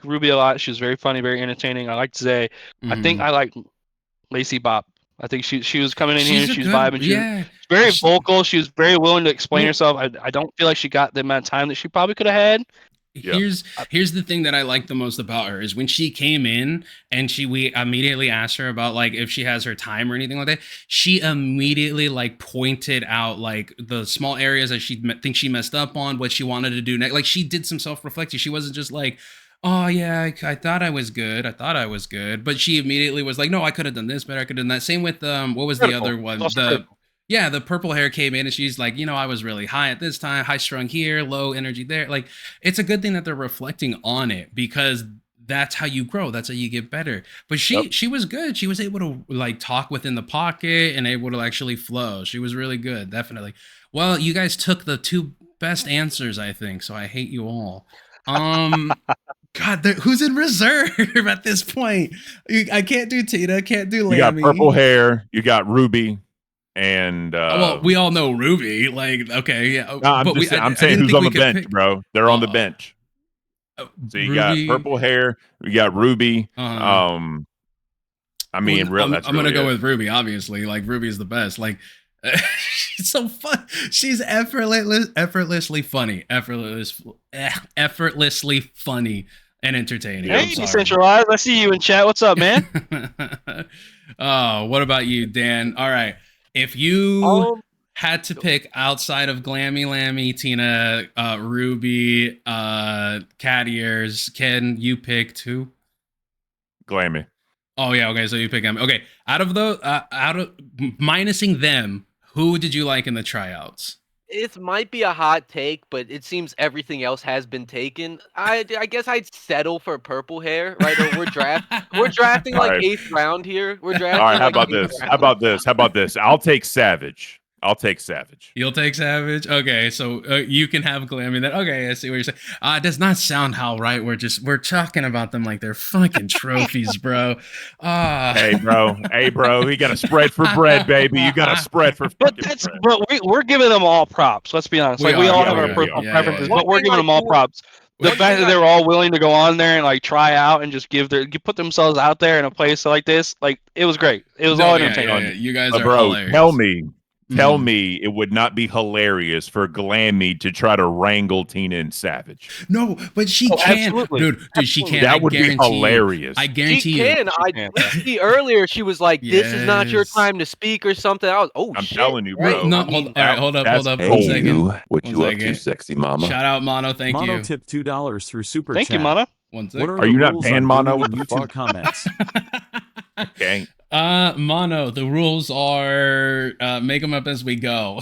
Ruby a lot. She was very funny, very entertaining. I liked Zay. I think I like Lacey Bop. I think she was coming in here, she was vibing. She was very vocal. She was very willing to explain herself. I don't feel like she got the amount of time that she probably could have had. Here's the thing that I like the most about her is when she came in and we immediately asked her about like if she has her time or anything like that. She immediately like pointed out like the small areas that she thinks she messed up on, what she wanted to do next. Like she did some self-reflection. She wasn't just like, oh yeah, I thought I was good. But she immediately was like, no, I could have done this better. I could have done that. Same with what was the other one? The purple hair came in and she's like, I was really high at this time, high strung here, low energy there. Like, it's a good thing that they're reflecting on it because that's how you grow. That's how you get better. But she was good. She was able to like talk within the pocket and able to actually flow. She was really good. Definitely. Well, you guys took the two best answers, I think. So I hate you all. God, who's in reserve at this point? I can't do Tina. Can't do Lammy. You got purple hair. You got Ruby. And well, we all know Ruby. Like, okay, yeah. No, I'm saying who's on the bench, bro. They're on the bench. So you got purple hair. You got Ruby. I mean, I'm gonna go with Ruby. Obviously, like Ruby is the best. Like, she's so fun. She's effortlessly funny, effortlessly funny and entertaining. Hey, decentralized. I see you in chat. What's up, man? Oh, what about you, Dan? All right. If you had to pick outside of Glammy Lammy, Tina, Ruby, Cat Ears, can you pick two? Glammy. Oh yeah, okay, so you pick them. Okay, out of minusing them, who did you like in the tryouts? It might be a hot take, but it seems everything else has been taken. I guess I'd settle for purple hair, right? Or we're drafting like right. 8th round here. We're drafting. All right, how like about this? How about this? How about this? I'll take Savage. You'll take Savage? Okay, so you can have Glammy then. Okay, I see what you're saying. It does not sound how right. We're talking about them like they're fucking trophies, bro. Hey, bro. You got to spread for bread, baby. You got to spread for fucking bread. But we're giving them all props. Let's be honest. We all have our personal preferences, but we're giving them all props. The fact that they're all willing to go on there and like try out and just put themselves out there in a place like this, like it was great. It was all entertaining. Yeah. You guys are hilarious. Tell me it would not be hilarious for Glammy to try to wrangle Tina and Savage. No, but she can. Dude, she can. That would be hilarious. I guarantee she can. See earlier she was like, "This is not your time to speak" or something. I was, I'm telling you, bro. No, hold up. Hey, 1 second. What you up to, sexy mama? Shout out Mono, thank you. Mono tipped $2 through Super Thank Chat. you, Mono. 1 second. Are you not paying Mono? What the fuck? Comments. Okay. Mono, the rules are make them up as we go.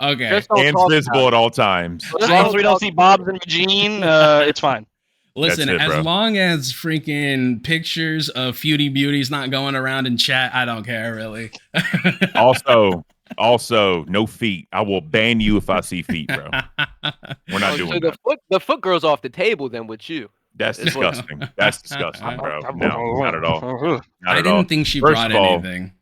Okay. And visible at all times. As long as we don't see Bob's and Eugene, it's fine. Listen, as long as freaking pictures of Feudy Beauty's not going around in chat, I don't care really. Also, no feet. I will ban you if I see feet, bro. We're not doing that. The foot girl's off the table then with you. That's disgusting. That's disgusting, bro. No, not at all. I didn't think she brought anything.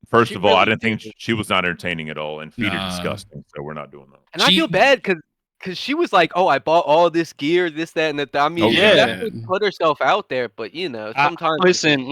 First of all, I didn't think she was not entertaining at all, and feet are disgusting, so we're not doing that. And I feel bad because she was like, "Oh, I bought all this gear, this, that, and that." I mean, she definitely put herself out there, but you know, sometimes. Listen.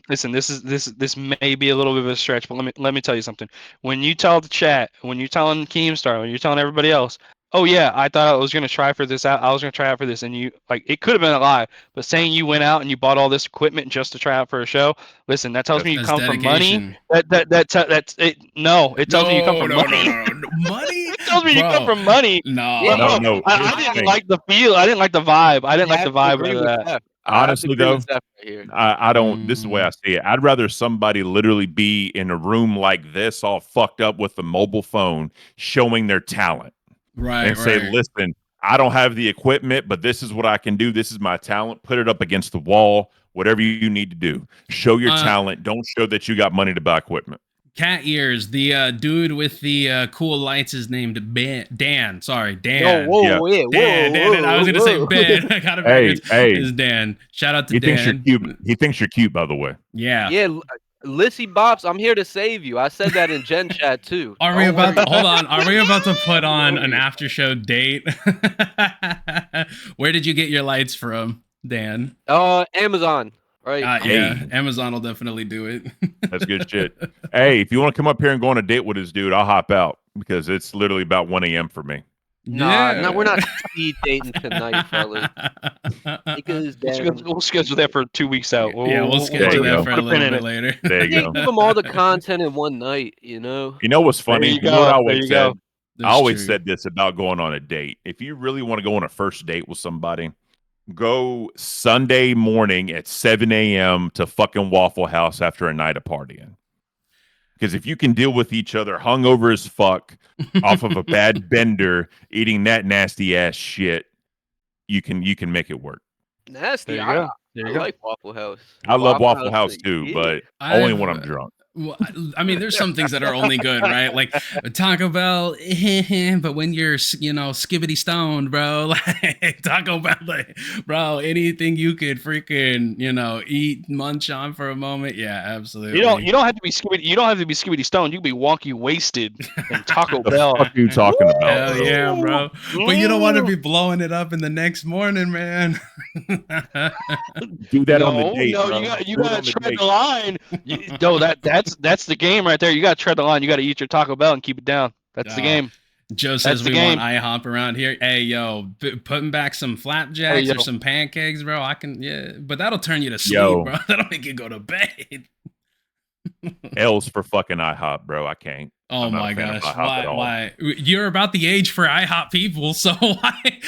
This may be a little bit of a stretch, but let me tell you something. When you tell the chat, when you're telling Keemstar, when you're telling everybody else, oh yeah, I thought I was gonna try for this out. I was gonna try out for this, and you like it could have been a lie. But saying you went out and you bought all this equipment just to try out for a show, listen, that tells me you come from money. That's it. No, it tells me you come from money. Money. It tells me you come from money. No. I didn't like the feel. I didn't like the vibe. I didn't like the vibe of that. Honestly, though, I don't. This is the way I see it. I'd rather somebody literally be in a room like this, all fucked up with a mobile phone, showing their talent. Right, and say, listen, I don't have the equipment, but this is what I can do. This is my talent. Put it up against the wall. Whatever you need to do. Show your talent. Don't show that you got money to buy equipment. Cat Ears, the dude with the cool lights is named Dan. Sorry, Dan. Dan. I was going to say Ben. I got it. It's Dan. Shout out to Dan. He thinks you're cute, by the way. Yeah. Yeah. Lissy Bops, I'm here to save you. I said that in Gen Chat too. Are we about to put on an after show date? Where did you get your lights from, Dan? Amazon. Right. Yeah, Amazon will definitely do it. That's good shit. Hey, if you want to come up here and go on a date with this dude, I'll hop out because it's literally about 1 a.m. for me. No, we're not speed dating tonight, fellas. We'll schedule that for 2 weeks out. We'll schedule that for a little bit later. There you go. Give them all the content in one night, you know? You know what's funny? You know what I always said? I always said this about going on a date. If you really want to go on a first date with somebody, go Sunday morning at 7 a.m. to fucking Waffle House after a night of partying. Because if you can deal with each other hungover as fuck off of a bad bender eating that nasty ass shit, you can make it work. Nasty. I like Waffle House. I love Waffle House too, but only when I'm drunk. Well, I mean, there's some things that are only good, right? Like Taco Bell, but when you're, skibbity stoned, bro, like Taco Bell, like, bro, anything you could freaking, eat, munch on for a moment, yeah, absolutely. You don't have to be skibbity. You don't have to be skibbity stoned. You can be wonky wasted and Taco Bell. What are you talking about? Hell yeah, bro. But you don't want to be blowing it up in the next morning, man. Do that on the date. No, you gotta tread the line. That's the game right there. You got to tread the line. You got to eat your Taco Bell and keep it down. That's the game. Joe says we want IHOP around here. Hey, yo, putting back some flapjacks or some pancakes, bro. But that'll turn you to sleep, bro. That'll make you go to bed. L's for fucking IHOP, bro. I can't. Oh my gosh. Why? You're about the age for IHOP people, so why?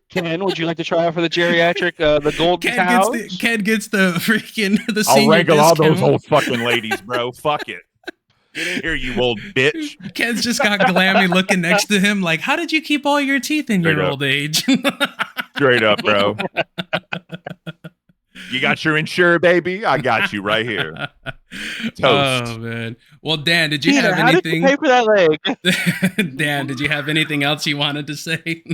Ken, would you like to try out for the geriatric, the golden cows? Ken gets the freaking the I'll senior wrangle discount. all those old fucking ladies, bro. Fuck it. Get in here, you old bitch. Ken's just got Glammy looking next to him like, how did you keep all your teeth in your old age? Straight up, bro. You got your insure, baby? I got you right here. Toast. Oh, man. Well, Dan, did you Peter, have how anything? Did you pay for that leg? Dan, did you have anything else you wanted to say?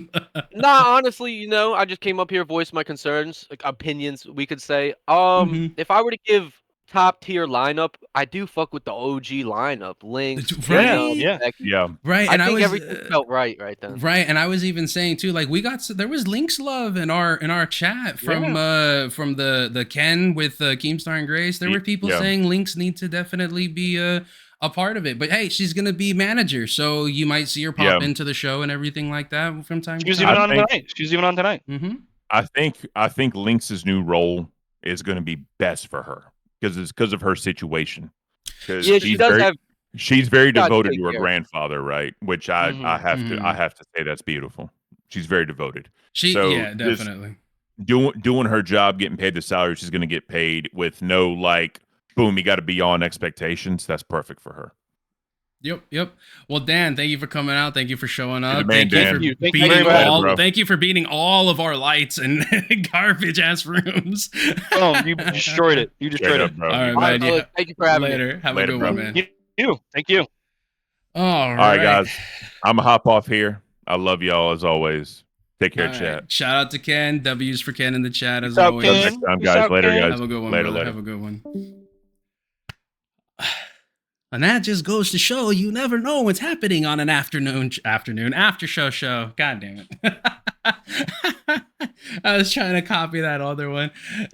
Nah, honestly, I just came up here, voiced my concerns, opinions, we could say. If I were to give top tier lineup, I do fuck with the OG lineup. Lynx, yeah. Right, and I think everything felt right then. Right, and I was even saying too, like there was Lynx love in our chat from the Ken with Keemstar and Grace. There were people saying Lynx need to definitely be a part of it. But hey, she's gonna be manager, so you might see her pop into the show and everything like that from time to time. She's even on tonight. Mm-hmm. I think Lynx's new role is going to be best for her. Because of her situation. She's very devoted to her grandfather, right? Which I have to say that's beautiful. She's very devoted. Definitely doing her job, getting paid the salary she's going to get paid with no like, boom, you got to be on expectations. That's perfect for her. Yep. Well, Dan, thank you for coming out. Thank you for showing up. Thank you for beating all of our lights and garbage ass rooms. Oh, you destroyed it. You destroyed it, bro. All right, man. Thank you for having me. Have a good one, man. Thank you. All right, guys. I'm gonna hop off here. I love y'all as always. Take care, chat. Shout out to Ken. W's for Ken in the chat as always. Next time, guys. Later, guys. Have a good one. Later. Have a good one. And that just goes to show you never know what's happening on an afternoon after show. God damn it. I was trying to copy that other one.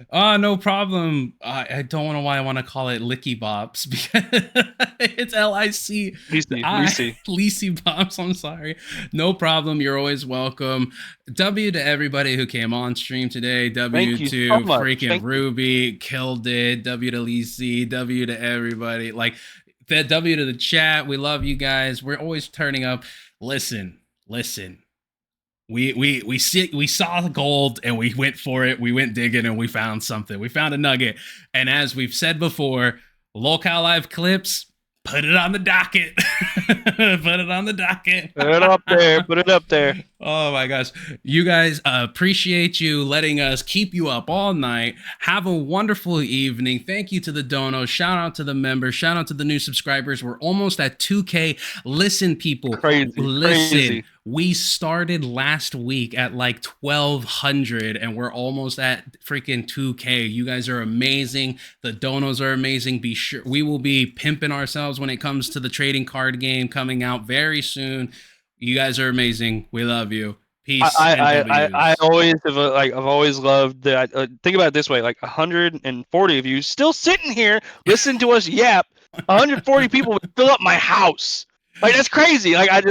Oh, no problem. I don't know why I want to call it Licky Bops because it's L-I-C. Licy Bops. I'm sorry. No problem. You're always welcome. W to everybody who came on stream today. W to freaking Ruby. Killed it. W to Licy. W to everybody. Like, W to the chat. We love you guys. We're always turning up. Listen. We saw gold and we went for it. We went digging and we found something. We found a nugget. And as we've said before, LolCow Live clips, put it on the docket. Put it on the docket. Put it up there. Oh my gosh. You guys, appreciate you letting us keep you up all night. Have a wonderful evening. Thank you to the donos. Shout out to the members. Shout out to the new subscribers. We're almost at 2K. Listen, people. Listen. We started last week at like 1,200 and we're almost at freaking 2K. You guys are amazing. The donos are amazing. Be sure we will be pimping ourselves when it comes to the trading card game coming out very soon. You guys are amazing. We love you. Peace. I always have I've always loved that. Think about it this way: like 140 of you still sitting here listening to us yap. 140 people would fill up my house. Like that's crazy. Like I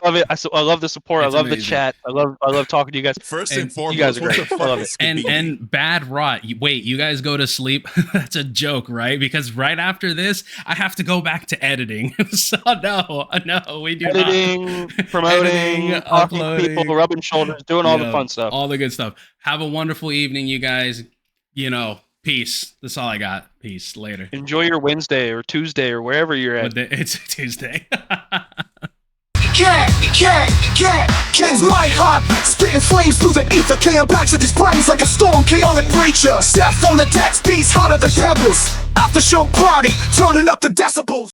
love it. I love the support. I love the chat. I love talking to you guys. First and foremost, you guys are great. I love it. And bad rot. Wait, you guys go to sleep? That's a joke, right? Because right after this, I have to go back to editing. So no, we do editing, promoting, uploading, people, rubbing shoulders, doing all the fun stuff, all the good stuff. Have a wonderful evening, you guys. Peace. That's all I got. Peace. Later. Enjoy your Wednesday or Tuesday or wherever you're at. It's Tuesday. Ken's my heart, spitting flames through the ether. Kmplxity brains like a storm, chaotic preacher. Zeph on the decks, beats hotter than pebbles. After show party, turning up the decibels.